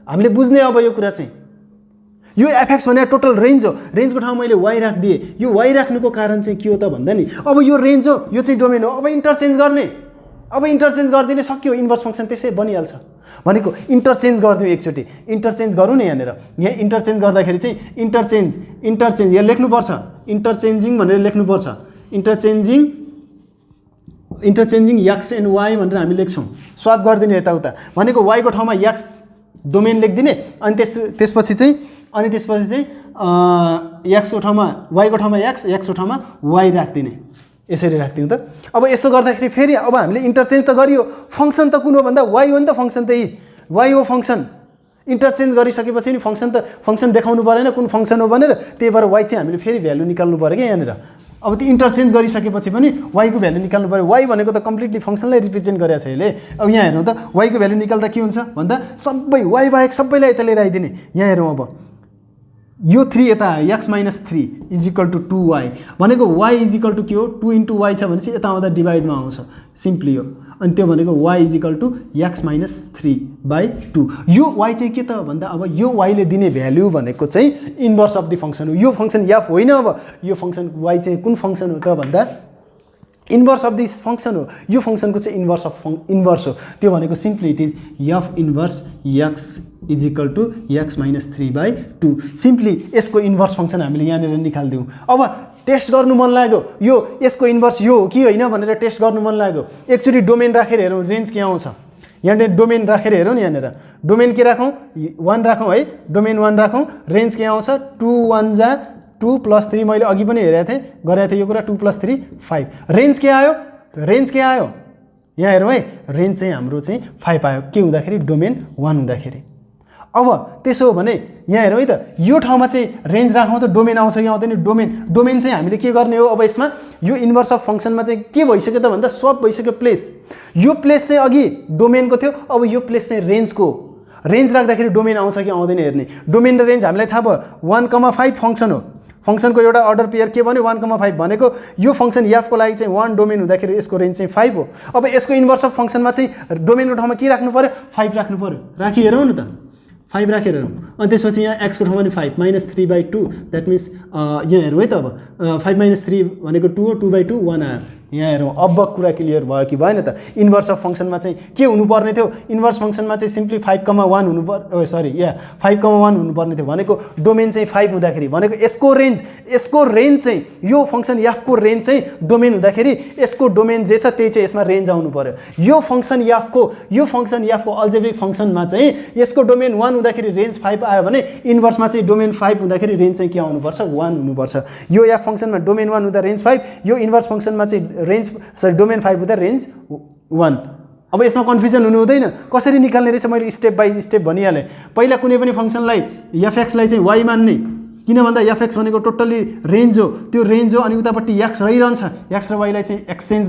हामीले बुझ्ने अब यो कुरा चाहिँ। यो एफ एक्स भने टोटल रेन्ज हो, रेन्जको ठाउँमा मैले वाइ राखिदिएँ। यो वाइ राख्नुको कारण चाहिँ के हो त भन्दा नि, अब यो रेन्ज हो, यो चाहिँ डोमेन हो, अब इन्टरचेन्ज गरिदिने सक्यो, इन्भर्स फङ्सन त्यसै बनिहाल्छ। भनेको इन्टरचेन्ज गरिदिउँ एकचोटि, इन्टरचेन्ज गरौँ न यहाँनिर। यहाँ इन्टरचेन्ज गर्दाखेरि चाहिँ इन्टरचेन्ज यहाँ लेख्नुपर्छ, इन्टरचेन्जिङ भनेर लेख्नुपर्छ, इन्टरचेन्जिङ एक्स एन्ड वाइ भनेर हामी लेख्छौँ। स्वाप गरिदिने यताउता, भनेको वाइको ठाउँमा एक्स डोमेन लेखिदिने, अनि त्यसपछि चाहिँ एक्सको ठाउँमा वाइको ठाउँमा एक्सको ठाउँमा वाइ राखिदिने, यसरी राखिदिउँ त। अब यस्तो गर्दाखेरि फेरि अब हामीले इन्टरचेन्ज त गरियो, फङ्सन त कुन हो भन्दा वाइ हो नि त, फङ्सन त्यही वाइ हो फङ्सन। इन्टरचेन्ज गरिसकेपछि नि फङ्सन देखाउनु परेन कुन फङ्सन हो भनेर, त्यही भएर वाइ चाहिँ हामीले फेरि भ्यालु निकाल्नु पऱ्यो क्या यहाँनिर। अब त्यो इन्टरचेन्ज गरिसकेपछि पनि वाइको भ्यालु निकाल्नु पऱ्यो। वाइ भनेको त कम्प्लिटली फङ्सनलाई रिप्रेजेन्ट गरेको छ यसले। अब यहाँ हेरौँ त, वाइको भ्यालु निकाल्दा के हुन्छ भन्दा सबै वाइ बाहेक सबैलाई यता लिएर आइदिने। यहाँ हेरौँ अब यो 3 यता x - 3 इजिकल टु 2y, भनेको y इजिकल टु के हो, 2 × y छ भनेपछि यता आउँदा डिभाइडमा आउँछ, सिम्पली हो। अनि त्यो भनेको y इजिकल टु x - 3/2। यो y चाहिँ के त भन्दा अब यो y ले दिने भ्यालु भनेको चाहिँ इन्भर्स अफ द फङ्सन हो। यो फङ्सन f होइन, अब यो फङ्सन y चाहिँ कुन फङ्सन हो त भन्दा इन्भर्स अफ दिस फङ्सन हो। यो फङ्सनको चाहिँ इन्भर्स हो, त्यो भनेको simply it is f inverse x is equal to x - 3/2। Simply यसको इन्भर्स फङ्सन हामीले यहाँनिर निकालिदिउँ। अब टेस्ट गर्नु मन लाग्यो, यो यसको इन्भर्स यो हो कि होइन भनेर टेस्ट गर्नु मन लाग्यो, एकचोटि डोमेन राखेर हेरौँ रेन्ज के आउँछ। यहाँनिर डोमेन राखेर हेरौँ नि, यहाँनिर डोमेन के राखौँ, 1 राखौँ है, डोमेन 1 राखौँ, रेन्ज के आउँछ 2 1 जा 2 + 3, मैले अघि पनि गरेको थिएँ यो कुरा, 2 + 3 5। रेन्ज के आयो यहाँ हेरौँ है, रेन्ज चाहिँ हाम्रो चाहिँ 5 आयो। के हुँदाखेरि, डोमेन 1 हुँदाखेरि। अब त्यसो हो भने यहाँ हेरौँ है त, यो ठाउँमा चाहिँ रेन्ज राखौँ त डोमेन आउँछ कि आउँदैन, डोमेन चाहिँ हामीले के गर्ने हो, अब यसमा यो इन्भर्स अफ फङ्सनमा चाहिँ के भइसक्यो त भन्दा स्वप भइसक्यो प्लेस। यो प्लेस चाहिँ अघि डोमेनको थियो, अब यो प्लेस चाहिँ रेन्जको। रेन्ज राख्दाखेरि डोमेन आउँछ कि आउँदैन हेर्ने। डोमेन र रेन्ज हामीलाई थाहा भयो, 1,5 फङ्सन हो। फङ्सनको एउटा अर्डर पेयर के भन्यो, 1,5 भनेको यो फङ्सन एफको लागि चाहिँ 1 डोमेन हुँदाखेरि यसको रेन्ज चाहिँ 5 हो। अब यसको इन्भर्स अफ फङ्सनमा चाहिँ डोमेनको ठाउँमा के राख्नु पऱ्यो, 5 राख्नु पऱ्यो। राखी हेरौँ न त, 5 राखेर हेरौँ। अनि त्यसपछि यहाँ एक्सको ठाउँमा नि 5 - 3/2, द्याट मिन्स यहाँ हेरौँ है त। अब 5 - 3 भनेको 2 हो, 2/2 1 आयो। यहाँ हेरौँ, अब कुरा क्लियर भयो कि भएन त। इन्भर्स अफ फङ्सनमा चाहिँ के हुनुपर्ने थियो, इन्भर्स फङ्सनमा चाहिँ सिम्पली 5,1 हुनुपर्ने, 5,1 हुनुपर्ने थियो। भनेको डोमेन चाहिँ 5 हुँदाखेरि भनेको यसको रेन्ज चाहिँ यो फङ्सन एफको रेन्ज चाहिँ डोमेन हुँदाखेरि यसको डोमेन जे छ त्यही चाहिँ यसमा रेन्ज आउनु पर्यो। यो फङ्सन एफको अल्जेब्रिक फङ्सनमा चाहिँ यसको डोमेन 1 हुँदाखेरि रेन्ज 5 आयो भने इन्भर्समा चाहिँ डोमेन 5 हुँदाखेरि रेन्ज चाहिँ के आउनुपर्छ, 1 हुनुपर्छ। यो एफ फङ्सनमा डोमेन 1 हुँदा रेन्ज 5, यो इन्भर्स फङ्सनमा चाहिँ डोमेन 5 हुँदा रेन्ज 1। अब यसमा कन्फ्युजन हुनु हुँदैन, कसरी निकाल्ने रहेछ मैले स्टेप बाई स्टेप भनिहालेँ। पहिला कुनै पनि फङ्सनलाई एफ एक्सलाई चाहिँ वाइ मान्ने, किन भन्दा एफएक्स भनेको टोटल्ली रेन्ज हो, त्यो रेन्ज हो, अनि उतापट्टि एक्स रहिरहन्छ, एक्स र वाईलाई चाहिँ एक्सचेन्ज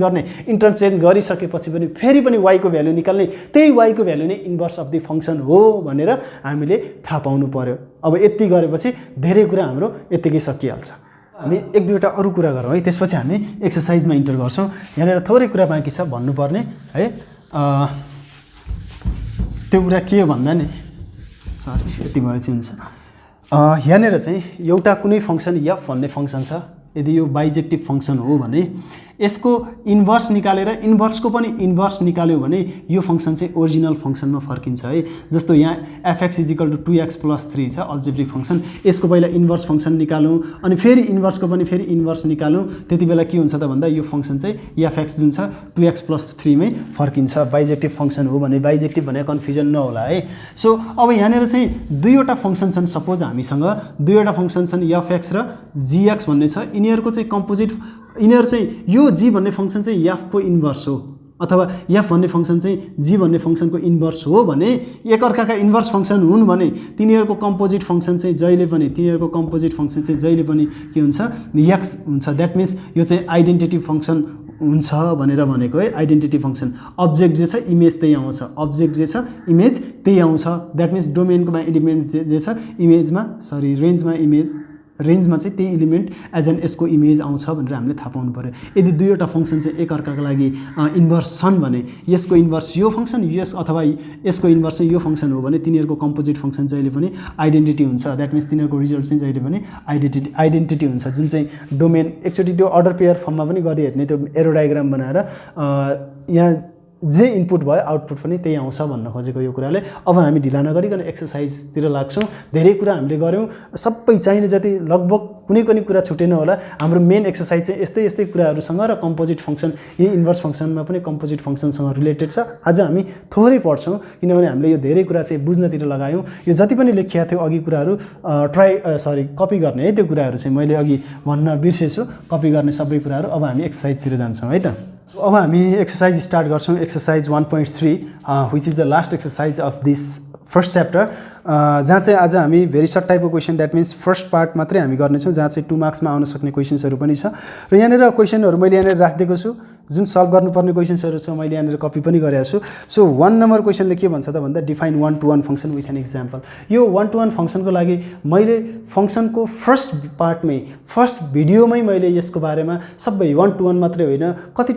गर्ने, इन्टरचेन्ज गरिसकेपछि पनि फेरि पनि वाईको भ्यालु निकाल्ने, त्यही वाईको भ्यालु नै इन्भर्स अफ द फङ्सन हो भनेर हामीले थाहा पाउनु पर्यो। अब यति गरेपछि धेरै कुरा हाम्रो यतिकै सकिहाल्छ। हामी एक दुईवटा अरू कुरा गरौँ है, त्यसपछि हामी एक्सर्साइजमा इन्टर गर्छौँ। यहाँनिर थोरै कुरा बाँकी छ भन्नुपर्ने है। त्यो कुरा के हो भन्दा नि, सरी यति भयो चाहिँ हुन्छ। यहाँनिर चाहिँ एउटा कुनै फङ्सन एफ भन्ने फङ्सन छ, यदि यो बाइजेक्टिभ फङ्सन हो भने यसको इन्भर्स निकालेर इन्भर्सको पनि इन्भर्स निकाल्यो भने यो फङ्सन चाहिँ ओरिजिनल फङ्सनमा फर्किन्छ है। जस्तो यहाँ एफएक्स इजिकल टु 2x+3 छ अल्जेब्रिक फङ्सन, यसको पहिला इन्भर्स फङ्सन निकालौँ अनि फेरि इन्भर्सको पनि फेरि इन्भर्स निकालौँ, त्यति बेला के हुन्छ त भन्दा यो फङ्सन चाहिँ एफएक्स जुन छ 2x+3 मै फर्किन्छ। बाइजेक्टिभ फङ्सन हो भने, बाइजेक्टिभ भने कन्फ्युजन नहोला है। सो अब यहाँनिर चाहिँ दुईवटा फङ्सन छन्, सपोज हामीसँग दुईवटा फङ्सन छन् एफएक्स र जीएक्स भन्ने छ, यिनीहरूको चाहिँ कम्पोजिट, यिनीहरू चाहिँ यो जी भन्ने फङ्सन चाहिँ एफको इन्भर्स हो अथवा एफ भन्ने फङ्सन चाहिँ जी भन्ने फङ्सनको इन्भर्स हो भने, एकअर्काका इन्भर्स फङ्सन हुन् भने तिनीहरूको कम्पोजिट फङ्सन चाहिँ जहिले पनि, तिनीहरूको कम्पोजिट फङ्सन चाहिँ जहिले पनि के हुन्छ, एक्स हुन्छ। द्याट मिन्स यो चाहिँ आइडेन्टिटी फङ्सन हुन्छ भनेर भनेको है। आइडेन्टिटी फङ्सन अब्जेक्ट जे छ इमेज त्यही आउँछ, अब्जेक्ट जे छ इमेज त्यही आउँछ। द्याट मिन्स डोमेनको इलिमेन्ट जे छ इमेजमा, सरी रेन्जमा इमेज, रेन्जमा चाहिँ त्यही इलिमेन्ट एज एन यसको इमेज आउँछ भनेर हामीले थाहा पाउनु पऱ्यो। यदि दुईवटा फङ्सन चाहिँ एकअर्काको लागि इन्भर्स छन् भने यसको इन्भर्स यो फङ्सन, यस अथवा यसको इन्भर्स चाहिँ यो फङ्सन हो भने तिनीहरूको कम्पोजिट फङ्सन जहिले पनि आइडेन्टिटी हुन्छ। द्याट मिन्स तिनीहरूको रिजल्ट चाहिँ जहिले पनि आइडेन्टिटी हुन्छ, जुन चाहिँ डोमेन एकचोटि त्यो अर्डर पेयर फर्ममा पनि गरिहेर्ने, त्यो एरो डायग्राम बनाएर यहाँ जे इनपुट भयो आउटपुट पनि त्यही आउँछ भन्न खोजेको यो कुराले। अब हामी ढिला नगरिकन एक्सर्साइजतिर लाग्छौँ। धेरै कुरा हामीले गऱ्यौँ, सबै चाहिने जति लगभग कुनै कुरा छुटेन होला। हाम्रो मेन एक्सर्साइज चाहिँ यस्तै कुराहरूसँग र कम्पोजिट फङ्सन, यही इन्भर्स फङ्सनमा पनि कम्पोजिट फङ्सनसँग रिलेटेड छ। आज हामी थोरै पढ्छौँ किनभने हामीले यो धेरै कुरा चाहिँ बुझ्नतिर लगायौँ। यो जति पनि लेखिएको थियो अघि कुराहरू कपी गर्ने है, त्यो कुराहरू चाहिँ मैले अघि भन्न बिर्सेछु, कपी गर्ने सबै कुराहरू। अब हामी एक्सर्साइजतिर जान्छौँ है त। अब हामी एक्सर्साइज स्टार्ट गर्छौँ। Exercise 1.3 which is the last exercise of this first chapter, जहाँ चाहिँ आज हामी भेरी सर्ट टाइपको question, that means first part मात्रै हामी गर्नेछौँ, जहाँ चाहिँ 2 मार्क्समा आउन सक्ने क्वेसन्सहरू पनि छ। र यहाँनिर क्वेसनहरू मैले यहाँनिर राखिदिएको छु, जुन सल्भ गर्नुपर्ने क्वेसन्सहरू छ मैले यहाँनिर कपी पनि गरेको छु। सो 1 नम्बर क्वेसनले के भन्छ त भन्दा define 1-to-1 function with an example. यो 1-to-1 फङ्सनको लागि मैले फङ्सनको फर्स्ट पार्टमै, फर्स्ट भिडियोमै मैले यसको बारेमा सबै 1-to-1 मात्रै होइन, कति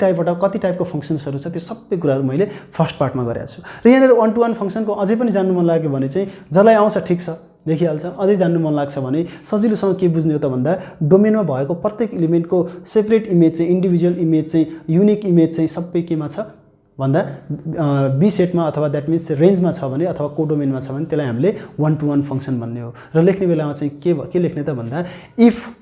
टाइपको फङ्सन्सहरू छ त्यो सबै कुराहरू मैले फर्स्ट पार्टमा गरेको छु। र यहाँनिर 1-to-1 फङ्सनको अझै पनि जान्नु मन लाग्यो भने चाहिँ जसलाई आउँछ ठिक छ देखिहाल्छ, अझै जान्नु मन लाग्छ भने सजिलोसँग के बुझ्ने हो त भन्दा डोमेनमा भएको प्रत्येक इलिमेन्टको सेपरेट इमेज चाहिँ, इन्डिभिजुअल इमेज चाहिँ, युनिक इमेज चाहिँ सबै केमा छ भन्दा बी सेटमा अथवा द्याट मिन्स रेन्जमा छ भने अथवा कोडोमेनमा छ भने त्यसलाई हामीले 1-to-1 फङ्सन भन्ने हो। र लेख्ने बेलामा चाहिँ के लेख्ने त भन्दा इफ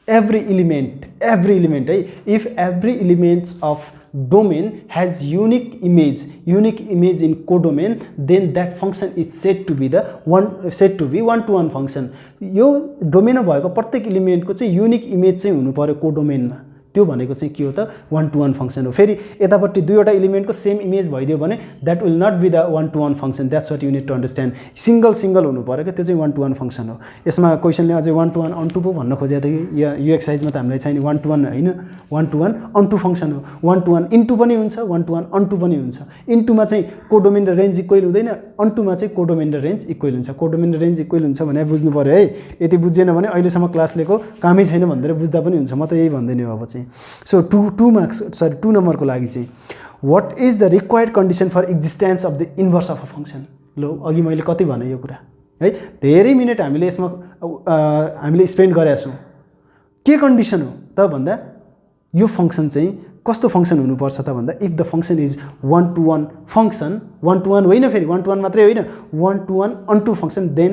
every element है, if every element of domain has unique image in codomain, then that function is said to be 1-to-1 function। यो डोमेनमा भएको प्रत्येक इलिमेन्टको चाहिँ युनिक इमेज चाहिँ हुनु पर्यो कोडोमेनमा, त्यो भनेको चाहिँ के हो त 1-to-1 फङ्सन हो। फेरि यतापट्टि दुईवटा इलिमेन्टको सेम इमेज भइदियो भने that will not be the 1-to-1 function. That's what you need to understand. Single हुनु पऱ्यो क्या, त्यो चाहिँ 1-to-1 फङ्सन हो। यसमा क्वेसनले अझै 1-to-1 अनटु पो भन्न खोजेको थियो कि यो एक्सर्साइजमा त हामीलाई चाहिने 1-to-1 होइन, 1-to-1 अनटु फङ्सन हो। 1-to-1 इन्टु पनि हुन्छ, 1-to-1 अनटु पनि हुन्छ। इन्टुमा चाहिँ कोडोमेन र रेन्ज इक्वल हुँदैन, अनटुमा चाहिँ कोडोमेन र रेन्ज इक्वल हुन्छ। कोडोमेन र रेन्ज इक्वल हुन्छ भने बुझ्नु पऱ्यो है। यति बुझेन भने अहिलेसम्म क्लास लिएको कामै छैन भनेर बुझ्दा पनि हुन्छ। म त यही भन्दैन हो अब चाहिँ। सो 2 नम्बरको लागि चाहिँ what is the required condition for existence of the inverse of a function. लो अघि मैले कति भने यो कुरा है, धेरै मिनट हामीले यसमा हामीले स्पेन्ड गरेका छौँ। के कन्डिसन हो त भन्दा यो फङ्सन चाहिँ कस्तो फङ्सन हुनुपर्छ त भन्दा if the function is 1-to-1 function, 1-to-1 होइन, फेरि 1-to-1 मात्रै होइन, 1-to-1 onto function, then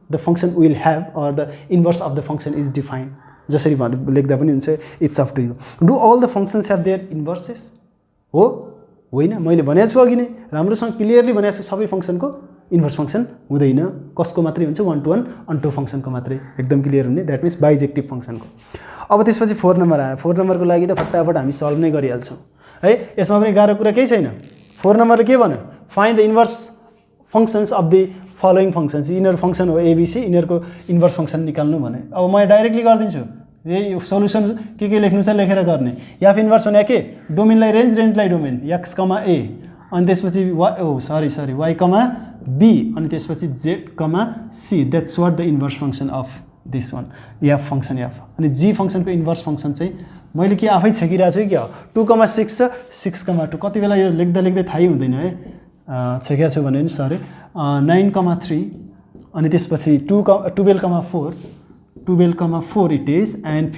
the function will have or the inverse of the function is defined. जसरी लेख्दा पनि हुन्छ, it's up to you. Do all the functions have their inverses हो होइन? मैले भनेको छु अघि नै, राम्रोसँग क्लियरली भनेको छु, सबै फङ्सनको इन्भर्स फङ्सन हुँदैन। कसको मात्रै हुन्छ? 1-to-1 अनटु फङ्सनको मात्रै एकदम क्लियर हुने, द्याट मिन्स बाइजेक्टिभ फङ्सनको। अब त्यसपछि 4 नम्बर आयो। 4 नम्बरको लागि त फटाफट हामी सल्भ नै गरिहाल्छौँ है, यसमा पनि गाह्रो कुरा केही छैन। 4 नम्बरले के भन्यो? Find the inverse functions of the following functions यिनीहरू फङ्सन हो एबिसी यिनीहरूको इन्भर्स फङ्सन निकाल्नु भने अब म डाइरेक्टली गरिदिन्छु यही सोल्युसन के लेख्नु छ लेखेर गर्ने एफ इन्भर्स भने के डोमेनलाई रेन्जलाई डोमेन एक्स कमा ए अनि त्यसपछि वाई कमा बी अनि त्यसपछि z comma c that's what the inverse function of this one f function f अनि जी फङ्सनको इन्भर्स फङ्सन चाहिँ मैले के आफै छेकिरहेको छु क्या 2,6 छ 6,2 कति बेला यो लेख्दै थाहै हुँदैन है छेकिएको छु भने नि सरी 9,3 अनि त्यसपछि 12,4 it is and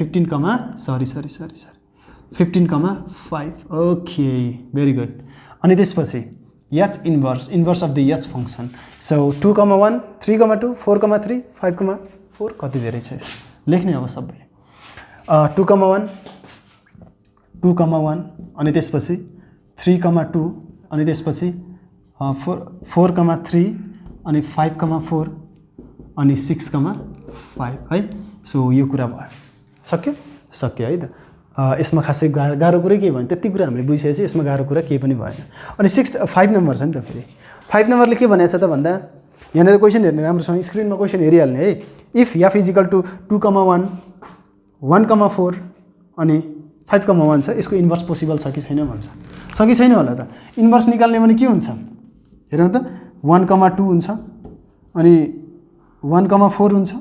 15,5 okay very good अनि त्यसपछि H inverse of the H function so 2,1 3,2 4,3 5,4 कति धेरै छ लेख्ने अब सबै 2,1 अनि त्यसपछि 3,2 अनि त्यसपछि 4,3 अनि 5,4 अनि 6,5 है सो यो कुरा भयो सक्यो है त यसमा खासै गाह्रो कुरै के भयो त्यति कुरा हामीले बुझिसकेपछि यसमा गाह्रो कुरा केही पनि भएन अनि 5 नम्बर छ नि त फेरि 5 नम्बरले के भनेको छ त भन्दा यहाँनिर क्वेसन हेर्ने राम्रोसँग स्क्रिनमा क्वेसन हेरिहाल्ने है if F is equal to 2,1 1,4 अनि 5,1 छ यसको इन्भर्स पोसिबल छ कि छैन भन्छ छ कि छैन होला त इन्भर्स निकाल्ने भने के हुन्छ हेरौँ त 1,2 हुन्छ अनि 1,4 हुन्छ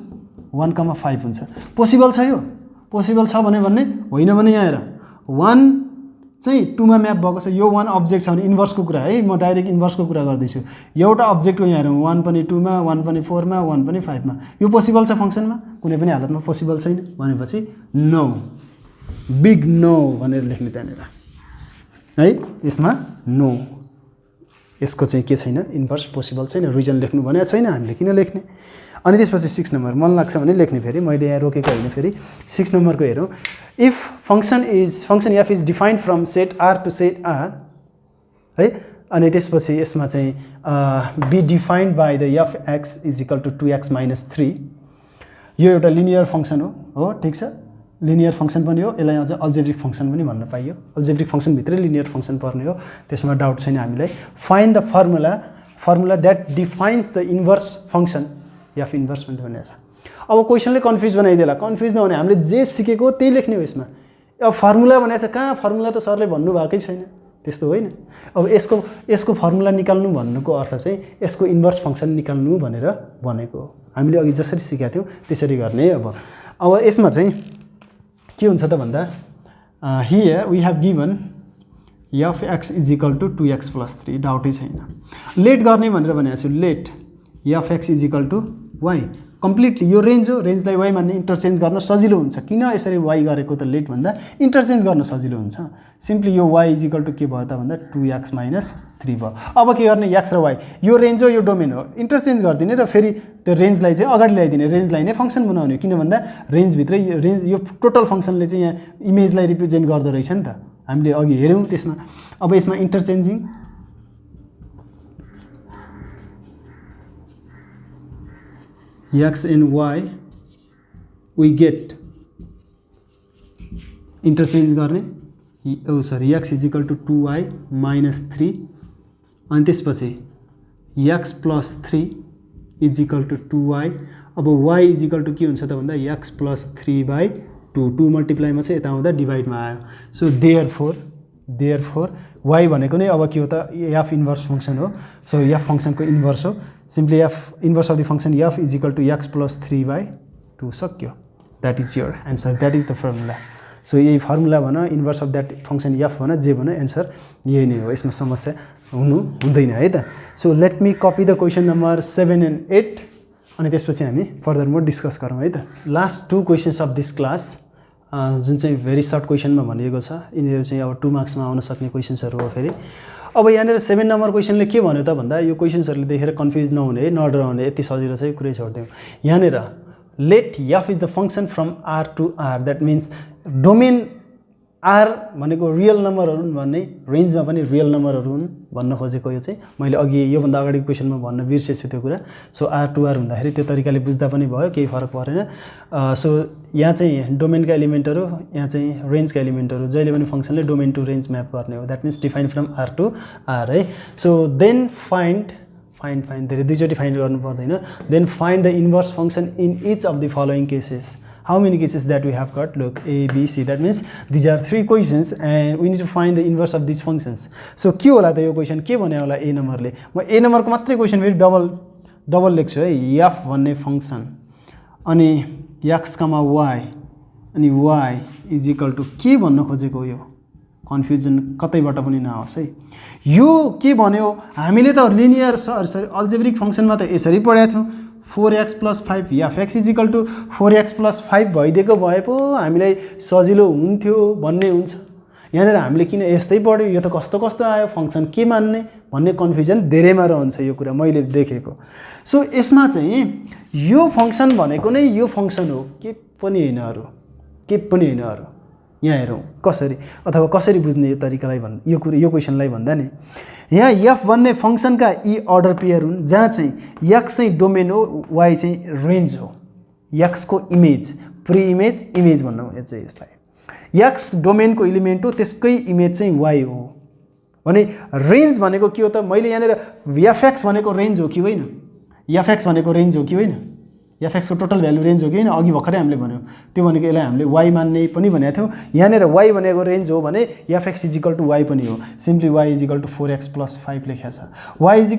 1,5 हुन्छ पोसिबल छ यो पोसिबल छ भने होइन भने यहाँ हेर 1 चाहिँ 2 मा म्याप भएको छ यो 1 अब्जेक्ट छ भने इन्भर्सको कुरा है म डाइरेक्ट इन्भर्सको कुरा गर्दैछु एउटा अब्जेक्ट हो यहाँ हेरौँ 1 पनि 2 मा 1 पनि 4 मा 1 पनि 5 मा यो पोसिबल छ फङ्सनमा कुनै पनि हालतमा पोसिबल छैन भनेपछि नो बिग नो भनेर लेख्ने त्यहाँनिर है यसमा नो यसको चाहिँ के छैन इन्भर्स पोसिबल छैन रिजन लेख्नु भनेको छैन हामीले किन लेख्ने अनि त्यसपछि 6 नम्बर मन लाग्छ भने लेख्ने फेरि मैले यहाँ रोकेको होइन फेरि 6 नम्बरको हेरौँ if function f is defined from set R to set R है अनि त्यसपछि यसमा चाहिँ b defined by the f x is equal to 2x - 3 यो एउटा लिनियर फङ्सन हो ठिक छ लिनियर फङ्सन पनि हो यसलाई अझ अल्जेब्रिक फङ्सन पनि भन्न पाइयो अल्जेब्रिक फङ्सनभित्रै लिनियर फङ्सन पर्ने हो त्यसमा डाउट छैन हामीलाई find the formula that defines the inverse function F inverse पनि भनेको छ अब क्वेसनले कन्फ्युज बनाइदिएला कन्फ्युज नहुने हामीले जे सिकेको त्यही लेख्ने हो यसमा अब फर्मुला भनेको छ कहाँ फर्मुला त सरले भन्नुभएकै छैन त्यस्तो होइन अब यसको फर्मुला निकाल्नु भन्नुको अर्थ चाहिँ यसको इन्भर्स फङ्सन निकाल्नु भनेर भनेको हो हामीले अघि जसरी सिकेका थियौँ त्यसरी गर्ने अब यसमा चाहिँ के हुन्छ त भन्दा here we have given f x is equal to 2x + 3 डाउटै छैन लेट गर्ने भनेर भनेको छु let f x is equal to y completely यो रेन्ज हो रेन्जलाई वाइ मान्ने इन्टरचेन्ज गर्न सजिलो हुन्छ किन यसरी वाइ गरेको त लेट भन्दा इन्टरचेन्ज गर्न सजिलो हुन्छ सिम्पली यो वाइ इज इक्वल टु के भयो त भन्दा 2x - 3 भयो अब के गर्ने एक्स र वाइ यो रेन्ज हो यो डोमेन हो इन्टरचेन्ज गरिदिने र फेरि त्यो रेन्जलाई चाहिँ अगाडि ल्याइदिने रेन्जलाई नै फङ्सन बनाउने किन भन्दा रेन्जभित्रै रेन्ज यो टोटल फङ्सनले चाहिँ यहाँ इमेजलाई रिप्रेजेन्ट गर्दो रहेछ नि त हामीले अघि हेऱ्यौँ त्यसमा अब यसमा interchanging x and y we get interchange गर्ने x is equal to 2y - 3 अनि त्यसपछि x + 3 is equal to 2y अब y इज इक्वल टु के हुन्छ त भन्दा x + 3/2 2 मल्टिप्लाईमा चाहिँ यता आउँदा डिभाइडमा आयो सो देयरफोर y भनेको नै अब के हो त एफ इन्भर्स फङ्सन हो सो एफ फङ्सनको इन्भर्स हो simply f inverse of the function f is equal to x + 3/2 सक्यो that is your answer that is the formula so यही फर्मुला भन inverse of that function f भन जे भन एन्सर यही नै हो यसमा समस्या हुँदैन है त so let me copy the question number 7 and 8 अनि त्यसपछि हामी फर्दर मोर डिस्कस गरौँ है त last 2 questions of this class जुन चाहिँ भेरी सर्ट क्वेसनमा भनिएको छ यिनीहरू चाहिँ अब 2 मार्क्समा आउन सक्ने क्वेसन्सहरू हो फेरि अब यहाँनिर 7 नम्बर क्वेसनले के भन्यो त भन्दा यो क्वेसन्सहरूले देखेर कन्फ्युज नहुने है नडराउने यति सजिलो छ यो कुरै छोडिदिउँ यहाँनिर let f is the function from R to R that means domain R भनेको रियल नम्बरहरू हुन् भन्ने रेन्जमा पनि रियल नम्बरहरू हुन् भन्न खोजेको यो चाहिँ मैले अघि योभन्दा अगाडिको क्वेसनमा भन्न बिर्सेछु त्यो कुरा सो आर टु आर हुँदाखेरि त्यो तरिकाले बुझ्दा पनि भयो केही फरक परेन सो यहाँ चाहिँ डोमेनका एलिमेन्टहरू यहाँ चाहिँ रेन्जका एलिमेन्टहरू जहिले पनि फङ्सनले डोमेन टु रेन्ज म्याप गर्ने हो that means define from R to R है सो देन फाइन्ड फाइन्ड धेरै दुईचोटि फाइन्ड गर्नु पर्दैन then find the inverse function in each of the following cases how many cases that we have got look a b c that means these are 3 questions and we need to find the inverse of these functions so के होला त यो क्वेशन के भन्या होला a नम्बरले म a नम्बरको मात्रै क्वेशन फेरि डबल लेख्छु है f भन्ने फंक्शन अनि x, y अनि y इज इक्वल टु के भन्न खोजेको यो कन्फ्युजन कतैबाट पनि नहोस् है यो के भन्यो हामीले त लिनियर सरी अल्जेब्रिक फंक्शनमा त यसरी पढाएको थियौं 4x + 5 f(x = 4x + 5 भइदिएको भए पो हामीलाई सजिलो हुन्थ्यो भन्ने हुन्छ यहाँनेर हामीले किन यस्तै पढ्यो यो त कस्तो कस्तो आयो फंक्शन के मान्ने भन्ने कन्फ्युजन धेरैमा रहन्छ यो कुरा मैले देखेको सो यसमा चाहिँ यो फंक्शन भनेको नै यो फंक्शन हो के पनि हैन अरु यहाँ हेरौं कसरी अथवा कसरी बुझ्ने यो तरिकालाई यो क्वेशनलाई भन्दा नि यहाँ f भन्ने फंक्शनका यी अर्डर पेयर हुन् जहाँ चाहिँ x चाहिँ डोमेन हो y चाहिँ रेन्ज हो x को इमेज प्री इमेज भन्नु चाहिँ यसलाई x डोमेनको एलिमेन्ट हो त्यसकै इमेज चाहिँ y हो भने रेन्ज भनेको के हो त मैले यहाँनेर fx भनेको रेन्ज हो कि होइन fx भनेको रेन्ज हो कि होइन fx को टोटल भ्यालु रेन्ज हो कि हैन अघि भर्खरै हामीले भन्यौ त्यो भनेको यसलाई हामीले y मान्ने पनि भनेको थियौ यहाँनेर y भनेको रेन्ज हो भने fx = y पनि हो सिम्पली y = 4x + 5 लेख्या छ y =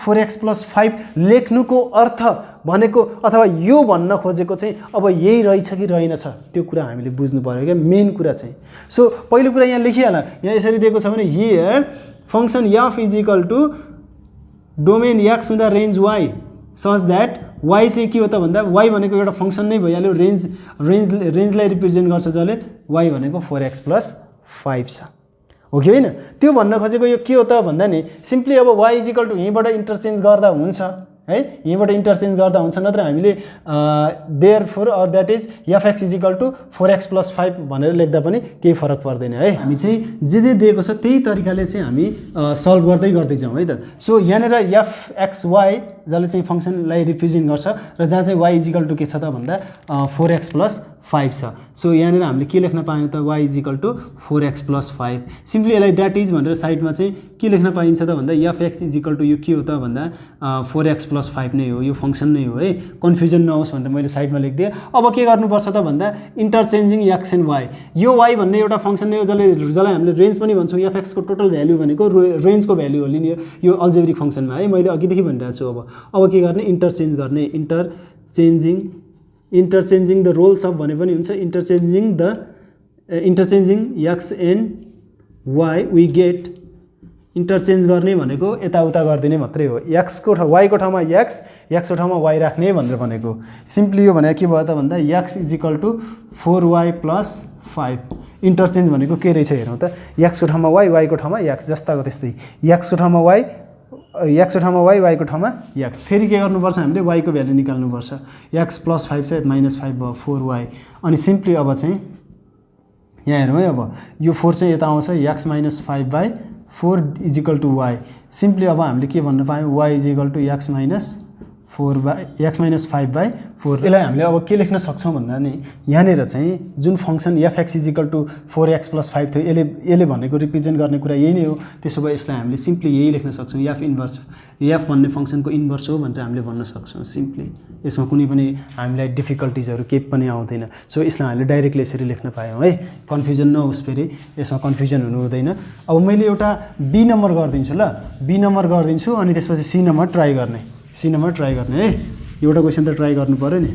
4x + 5 लेख्नुको अर्थ भनेको अथवा यो भन्न खोजेको चाहिँ अब यही रहेछ कि रहेनछ त्यो कुरा हामीले बुझ्नु पर्यो के मेन कुरा चाहिँ सो पहिलो कुरा यहाँ लेखिहाल यहाँ यसरी दिएको छ भने here function f = domain x हुँदा range y such that y चाहिँ के हो त भन्दा y भनेको एउटा फंक्शन नै भइहाल्यो रेन्जलाई रिप्रेजेन्ट गर्छ जसले y भनेको 4x + 5 छ हो कि हैन त्यो भन्न खोजेको यो के हो त भन्दा नि सिम्पली अब y = यहीबाट इन्टरचेन्ज गर्दा हुन्छ है यहीबाट इन्टरचेन्ज गर्दा हुन्छ नत्र हामीले therefore or that is fx = 4x + 5 भनेर लेख्दा पनि केही फरक पर्दैन है हामी चाहिँ जे दिएको छ त्यही तरिकाले चाहिँ हामी सल्भ गर्दै जाउँ है त सो यहाँनेर fxy जसले चाहिँ फंक्शनलाई रिप्रेजेन्ट गर्छ र जहाँ चाहिँ y = के छ त भन्दा 4x + 5 छ सो यहाँनेर हामीले के लेख्न पायौं त y = 4x + 5 सिम्पली यसलाई दैट इज भनेर साइडमा चाहिँ के लेख्न पाइन्छ त भन्दा fx = यो के हो त भन्दा 4x + 5 नै हो यो फंक्शन नै हो है कन्फ्युजन नहोस् भनेर मैले साइडमा लेख्दिए अब के गर्नुपर्छ त भन्दा इन्टरचेन्जिङ x एन्ड y यो y भन्ने एउटा फंक्शन नै हो जसलाई हामीले रेन्ज पनि भन्छौं fx को टोटल भ्यालु भनेको रेन्जको भ्यालु हो लिनियर यो अल्जेब्रिक फंक्शनमा है मैले अघिदेखि भनिरहेको छु अब के गर्ने इन्टरचेन्ज गर्ने इन्टरचेन्जिङ द रोल्स अफ भने पनि हुन्छ interchanging x and y we get interchange गर्ने भनेको यताउता गर्दिने मात्रै हो x को y को ठाउँमा x को ठाउँमा y राख्ने भनेर भनेको सिम्पली यो भने के भयो त भन्दा x = 4y + 5 इन्टरचेन्ज भनेको के रहेछ हेरौँ त x को ठाउँमा y को ठाउँमा x जस्ताको त्यस्तै x को ठाउँमा y को ठाउँमा x फेरि के गर्नुपर्छ हामीले y को भ्यालु निकाल्नुपर्छ x + 5 छ -5 भयो 4y अनि सिम्पली अब चाहिँ यहाँ हेरौँ है अब यो 4 चाहिँ यता आउँछ x - 5/4 = y सिम्पली अब हामीले के भन्न पायौं y = x - 5/4 यसलाई हामीले अब के लेख्न सक्छौं भन्दा नि यहाँनेर चाहिँ जुन फंक्शन fx = 4x + 5 थियो यसले भनेको रिप्रेजेन्ट गर्ने कुरा यही नै हो त्यसो भए यसलाई हामीले सिम्पली यही लेख्न सक्छौं f भन्ने फंक्शनको इन्भर्स हो भनेर हामीले भन्न सक्छौं सिम्पली यसमा कुनै पनि हामीलाई डिफिकल्टीजहरु केही पनि आउँदैन सो यसलाई हामीले डाइरेक्टली यसरी लेख्न पायौं है कन्फ्युजन नहोस् फेरि यसमा कन्फ्युजन हुनु हुँदैन अब मैले एउटा b नम्बर गर्दिन्छु ल b नम्बर गर्दिन्छु अनि त्यसपछि c नम्बर ट्राई गर्ने है एउटा क्वेशन त ट्राई गर्नु पर्यो नि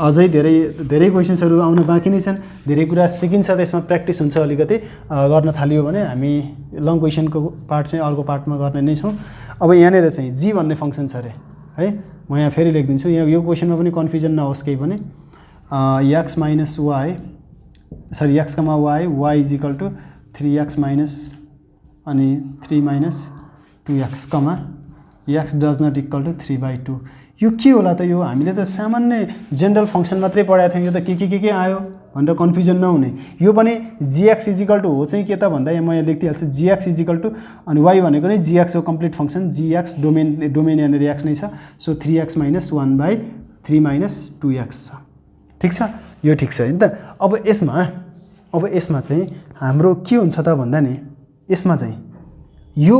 अझै धेरै क्वेशन्सहरु आउन बाँकी नै छन् धेरै कुरा सिकिन्छ त्यसमा प्र्याक्टिस हुन्छ अलिकति गर्न थालियो भने हामी लङ क्वेशनको पार्ट चाहिँ अर्को पार्टमा गर्ने नै छौं अब यहाँनेर चाहिँ g भन्ने फंक्शन छ रे है म यहाँ फेरि लेख्दिन्छु यहाँ यो क्वेशनमा पनि कन्फ्युजन नहोस् केही पनि x - y sorry x, y = 3x - अनि 3 - 2x, x does not equal to 3/2 यो के होला त यो हामीले त सामान्य जनरल फंक्शन मात्रै पढाएको थियौं यो त के आयो भनेर कन्फ्युजन नहुने यो पनि gx = हो चाहिँ के त भन्दा यहाँ म यहाँ लेख्दिहाल्छु gx = अनि y भनेको नै gx हो कम्प्लिट फंक्शन gx डोमेन यहाँनेर x नै छ सो 3x - 1/3 - 2x छ ठीक छ यो ठीक छ हैन त अब यसमा चाहिँ हाम्रो के हुन्छ त भन्दा नि यसमा चाहिँ यो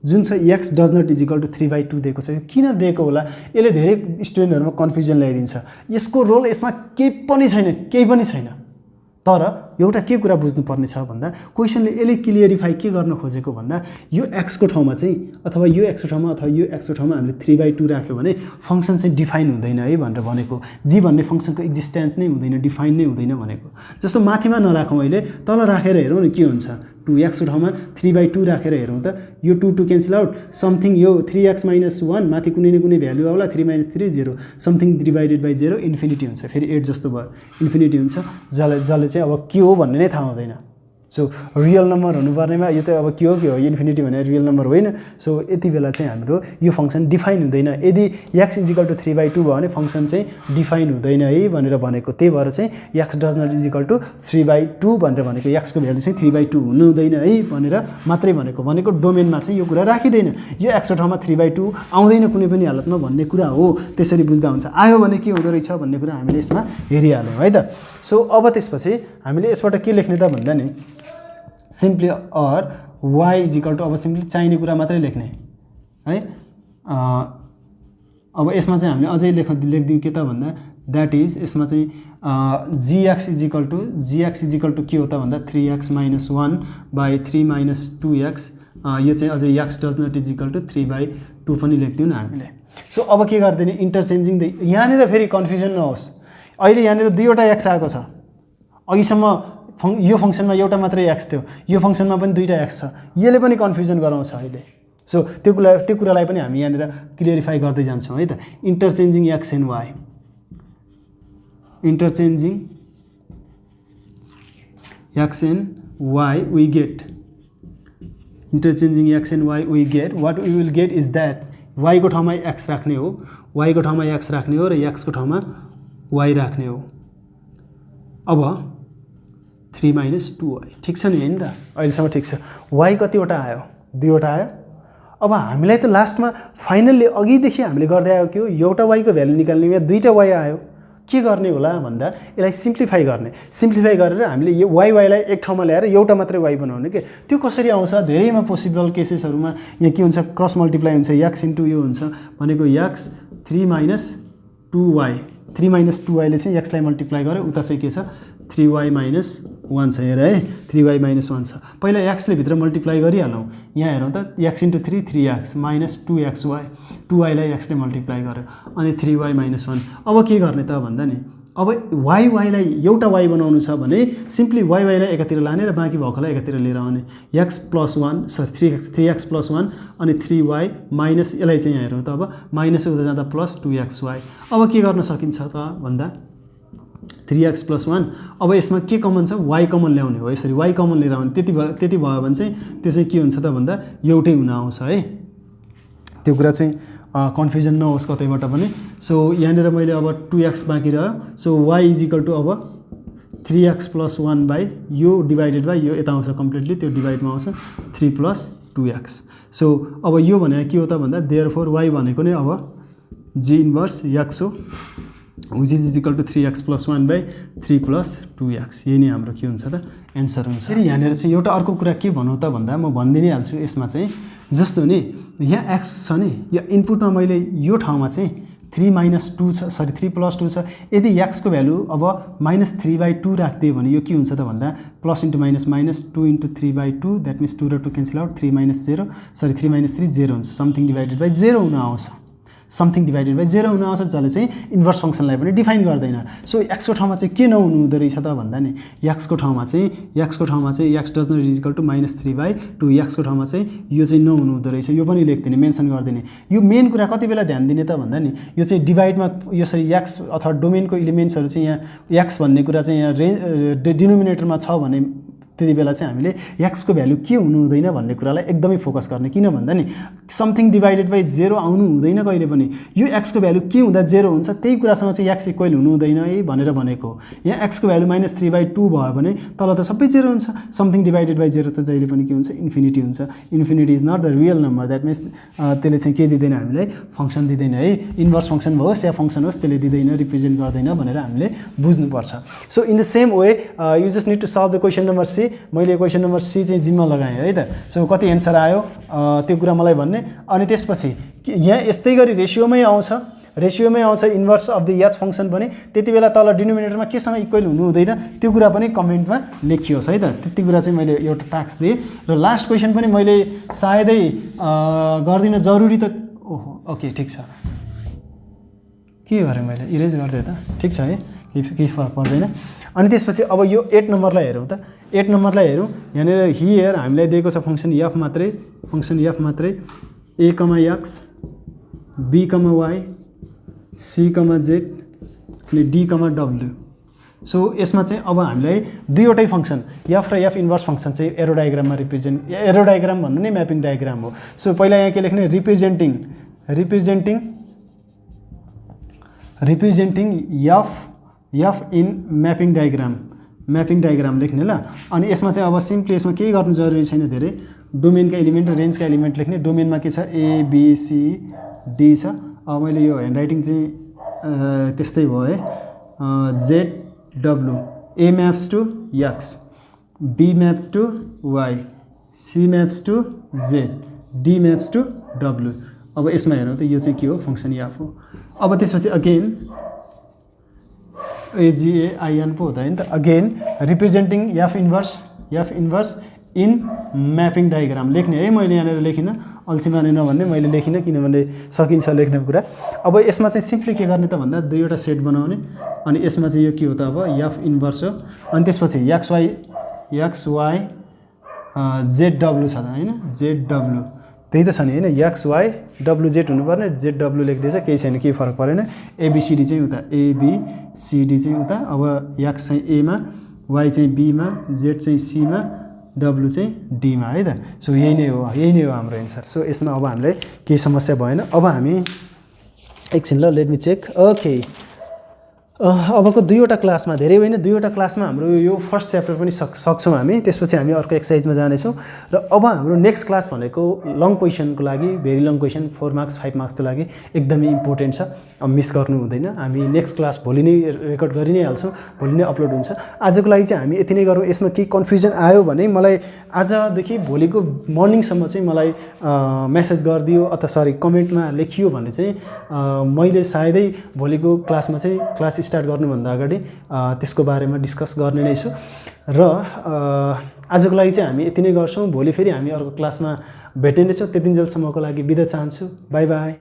जुन छ x does not is equal to 3/2 दिएको छ। यो किन दिएको होला? यसले धेरै स्टुडेन्टहरुमा कन्फ्युजन ल्याइदिन्छ। यसको रोल यसमा केही पनि छैन। तर एउटा के कुरा बुझ्नुपर्ने छ भन्दा क्वेशनले यसले क्लियरिफाई के गर्न खोजेको भन्दा यो x को ठाउँमा चाहिँ अथवा यो x को ठाउँमा अथवा यो x को ठाउँमा हामीले 3/2 राख्यो भने फंक्सन चाहिँ डिफाइन हुँदैन है भनेर भनेको। जी भन्ने फंक्सनको एक्जिस्टेन्स नै हुँदैन, डिफाइन नै हुँदैन भनेको। जस्तो माथिमा नराखौँ, अहिले तल राखेर हेरौँ न के हुन्छ। 2x को ठाउँमा 3/2 राखेर हेरौँ त, यो 2 क्यान्सल आउट, समथिङ यो 3x - 1 माथि कुनै न कुनै भ्यालु आउला, 3 - 3 0, समथिङ डिभाइडेड बाइ 0 इन्फिनिटी हुन्छ। फेरि 8 जस्तो भयो, इन्फिनिटी हुन्छ, जसले चाहिँ अब के हो भन्ने नै थाहा हुँदैन। सो रियल नम्बर हुनुपर्नेमा यो त अब के हो इन्फिनिटी भने रियल नम्बर होइन। सो यति बेला चाहिँ हाम्रो यो फंक्सन डिफाइन हुँदैन। यदि x = 3/2 भयो भने फंक्सन चाहिँ डिफाइन हुँदैन है भनेर भनेको। त्यही भएर चाहिँ x does not is equal to 3/2 भनेर भनेको। x को भ्यालु चाहिँ 3/2 हुनु हुँदैन है भनेर मात्रै भनेको डोमेनमा चाहिँ यो कुरा राखिदैन। यो x को ठाउँमा 3/2 आउँदैन कुनै पनि हालतमा भन्ने कुरा हो। त्यसरी बुझ्दा हुन्छ। आयो भने के हुँदो रहेछ भन्ने कुरा हामीले यसमा हेरिहाल्यौँ है त। सो अब त्यसपछि हामीले यसबाट के लेख्ने त भन्दा नि सिम्पली अर y = अब सिम्पली चाहिने कुरा मात्रै लेख्ने है। अब यसमा चाहिँ हामीले अझै लेखिदिउँ के त भन्दा द्याट इज यसमा चाहिँ gx = के हो त भन्दा 3x - 1 / 3 - 2x। यो चाहिँ अझै x does not is equal to 3/2 पनि लेख्दिउँ न हामीले। सो अब के गर्दिने इन्टरचेन्जिङ यहाँनिर फेरि कन्फ्युजन नहोस्। अहिले यहाँनिर दुईवटा x आएको छ। अघिसम्म यो फंक्सनमा एउटा मात्रै x थियो, यो फंक्सनमा पनि दुईटा x छ। यसले पनि कन्फ्युजन गराउँछ अहिले। सो त्यो कुरालाई पनि हामी यहाँनिर क्लियरिफाई गर्दै जान्छौँ है त। इन्टरचेन्जिङ x and y, इन्टरचेन्जिङ x and y we get, interchanging x and y we get, what we will get is that y को ठाउँमा x राख्ने हो, y को ठाउँमा x राख्ने हो र x को ठाउँमा y राख्ने हो। अब 3 - 2y ठीक छ नि हैन त? अहिलेसम्म ठीक छ। y कतिवटा आयो? 2वटा आयो। अब हामीलाई त लास्टमा फाइनल्ली अघिदेखि हामीले गर्दै आयो कि एउटा y को भ्यालु निकाल्ने, दुईटा y आयो। के गर्ने होला भन्दा यसलाई सिम्प्लिफाई गरेर हामीले यो y लाई एक ठाउँमा ल्याएर एउटा मात्रै y बनाउने के। त्यो कसरी आउँछ? धेरैमा पोसिबल केसेसहरुमा यहाँ के हुन्छ, क्रस मल्टिप्लाई हुन्छ, x इन्टु यो हुन्छ भनेको x 3 - 2y, 3 - 2y ले चाहिँ x लाई मल्टिप्लाई गर्यो, उता चाहिँ के छ 3y - 1 छ। हेर है 3y - 1 छ। पहिला x ले भित्र मल्टिप्लाई गरिहालौँ। यहाँ हेरौँ त x into 3 3x - 2xy, 2y लाई x ले मल्टिप्लाई गर्यो अनि 3y - 1। अब के गर्ने त भन्दा नि अब y लाई एउटा y बनाउनु छ भने सिम्पली y लाई एकातिर लाने र बाँकी भएकोलाई एकातिर लिएर आउने। x + 1 सरी 3x + 1 अनि 3y माइनस यसलाई चाहिँ यहाँ हेरौँ त अब माइनस उता जाँदा प्लस 2xy। अब के गर्न सकिन्छ त भन्दा 3x + 1। अब यसमा के कमन छ? y कमन ल्याउने हो। यसरी y कमन लिएर आउने। त्यति भयो भने चाहिँ त्यो चाहिँ के हुन्छ त भन्दा एउटै हुन आउँछ है। त्यो कुरा चाहिँ कन्फ्युजन नहोस् कतैबाट पनि। सो यहाँनिर मैले अब 2x बाँकी रह्यो। सो y = अब 3x + 1 बाई यो डिभाइडेड बाई यो यता आउँछ कम्प्लिटली, त्यो डिभाइडमा आउँछ 3 + 2x। सो अब यो भनेको के हो त भन्दा देयरफोर y भनेको नै अब g इन्भर्स x हो, which is equal to 3x + 1 by 3 + 2x। यही नै हाम्रो के हुन्छ त एन्सर हुन्छ। फेरि यहाँनिर चाहिँ एउटा अर्को कुरा के भनौँ त भन्दा म भनिदिनै हाल्छु यसमा चाहिँ, जस्तो नि यहाँ x छ नि, यो इनपुटमा मैले यो ठाउँमा चाहिँ 3 - 2 छ, सरी 3 + 2 छ। यदि x को भ्यालु अब -3/2 राख्दियो भने यो के हुन्छ त भन्दा plus into minus -2 × 3/2, that means 2 र 2 क्यान्सल आउट, 3 - 0 सरी 3 - 3 0 हुन्छ। समथिङ डिभाइडेड बाई 0 हुन आउँछ, समथिङ डिभाइडेड बाई 0 हुन आउँछ, जसले चाहिँ इन्भर्स फंक्सनलाई पनि डिफाइन गर्दैन। सो x को ठाउँमा चाहिँ के नहुनु हुँदो रहेछ त भन्दा नि x को ठाउँमा चाहिँ x does not is equal to -3/2, x को ठाउँमा चाहिँ यो चाहिँ नहुनु हुँदो रहेछ। यो पनि लेख्दिने, मेन्सन गर्दिने। यो मेन कुरा कति बेला ध्यान दिने त भन्दा नि यो चाहिँ डिभाइडमा यसरी x अथवा डोमेनको एलिमेन्ट्सहरु चाहिँ यहाँ x भन्ने कुरा चाहिँ यहाँ डिनोमिनेटरमा छ भने त्यति बेला चाहिँ हामीले x को भ्यालु के हुनु हुँदैन भन्ने कुरालाई एकदमै फोकस गर्ने। किन भन्दा नि समथिङ डिभाइडेड बाई 0 आउनु हुँदैन कहिले पनि। यो x को भ्यालु के हुँदा 0 हुन्छ त्यही कुरासँग चाहिँ x इक्वल हुनु हुँदैन है भनेर भनेको। यहाँ x को भ्यालु -3/2 भयो भने तल त सबै 0 हुन्छ। समथिङ डिभाइडेड बाई 0 त जहिले पनि के हुन्छ इन्फिनिटी हुन्छ। Infinity is not the real number, that means त्यसले चाहिँ के दिँदैन हामीलाई फंक्सन दिँदैन है। इन्भर्स फंक्सन होस् या फंक्सन होस् त्यसले दिँदैन, रिप्रेजेन्ट गर्दैन भनेर हामीले बुझ्नुपर्छ। So in the same way you just need to solve the question number C। मैले क्वेसन नम्बर सी चाहिँ जिम्मा लगाएँ है त। सो कति एन्सर आयो त्यो कुरा मलाई भन्ने। अनि त्यसपछि यहाँ यस्तै गरी रेसियोमै आउँछ inverse of the H function पनि। त्यति बेला तल डिनोमिनेटरमा केसँग इक्वल हुनु हुँदैन त्यो कुरा पनि कमेन्टमा लेखियोस् है त। त्यति कुरा चाहिँ मैले एउटा टास्क दिएँ। र लास्ट क्वेसन पनि मैले सायदै गर्दिनँ जरुरी त ओहो ओके ठिक छ के गरेँ मैले इरेज गरिदिएँ त ठिक छ है केही फरक पर्दैन। अनि त्यसपछि अब यो 8 नम्बरलाई हेरौँ त। 8 नम्बरलाई हेरौँ यहाँनिर हियर हामीलाई दिएको छ फङ्सन एफ मात्रै A comma X B comma Y C comma Z अनि डी कमा डब्लु। सो यसमा चाहिँ अब हामीलाई दुईवटै फङ्सन एफ र एफ इन्भर्स फङ्सन चाहिँ एरो डायग्राममा एरो डायग्राम भन्नु नै म्यापिङ डायग्राम हो। सो पहिला यहाँ के लेख्ने representing F in mapping diagram लेख्ने ल। अनि यसमा चाहिँ अब सिम्पली यसमा केही गर्नु जरुरी छैन धेरै। डोमेनका एलिमेन्ट र रेन्जका एलिमेन्ट लेख्ने। डोमेनमा के छ ए बी सी डी छ। अब मैले यो ह्यान्डराइटिङ चाहिँ त्यस्तै भयो है। Z W A maps to X B maps to Y C maps to Z D maps to W. अब यसमा हेरौँ त यो चाहिँ के हो फङ्सन एफ हो। अब त्यसपछि अगेन एजिएआइएन पो हुँदैन त। Again representing F inverse in mapping diagram लेख्ने है। मैले यहाँनिर लेखिनँ अल्छी माने नभन्ने मैले लेखिनँ किनभने सकिन्छ लेख्ने कुरा। अब यसमा चाहिँ सिम्पली के गर्ने त भन्दा दुईवटा सेट बनाउने। अनि यसमा चाहिँ यो के हो त अब एफ इन्भर्स हो। अनि त्यसपछि एक्स वाई जेड डब्लु छ त होइन जेड डब्लु त्यही त छ नि होइन एक्स वाई डब्लु जेड हुनुपर्ने जेड डब्लु लेखिदिएछ केही छैन केही फरक परेन। एबिसिडी चाहिँ उता एबिसिडी चाहिँ उता। अब एक्स चाहिँ एमा वाई चाहिँ बीमा जेड चाहिँ सीमा डब्लु चाहिँ डीमा है त। सो यही नै हो हाम्रो एन्सर। सो यसमा अब हामीलाई केही समस्या भएन। अब हामी एकछिन ल लेट मी चेक ओके। अबको दुईवटा क्लासमा धेरै होइन दुईवटा क्लासमा हाम्रो यो फर्स्ट च्याप्टर पनि सक्छौँ हामी। त्यसपछि हामी अर्को एक्सर्साइजमा जानेछौँ। र अब हाम्रो नेक्स्ट क्लास भनेको लङ क्वेसनको लागि भेरी लङ क्वेसन 4 मार्क्स 5 मार्क्सको लागि एकदमै इम्पोर्टेन्ट छ। अब मिस गर्नु हुँदैन। हामी नेक्स्ट क्लास भोलि नै रेकर्ड गरि नै हाल्छौँ भोलि नै अपलोड हुन्छ। आजको लागि चाहिँ हामी यति नै गरौँ। यसमा केही कन्फ्युजन आयो भने मलाई आजदेखि भोलिको मर्निङसम्म चाहिँ मलाई मेसेज गरिदियो अथवा सरी कमेन्टमा लेखियो भने चाहिँ मैले सायदै भोलिको क्लासमा चाहिँ क्लास स्टार्ट गर्नुभन्दा अगाडि त्यसको बारेमा डिस्कस गर्ने नै छु। र आजको लागि चाहिँ हामी यति नै गर्छौँ। भोलि फेरि हामी अर्को क्लासमा भेटिनेछौँ। त्यतिन्जेलसम्मको लागि बिदा चाहन्छु। By by.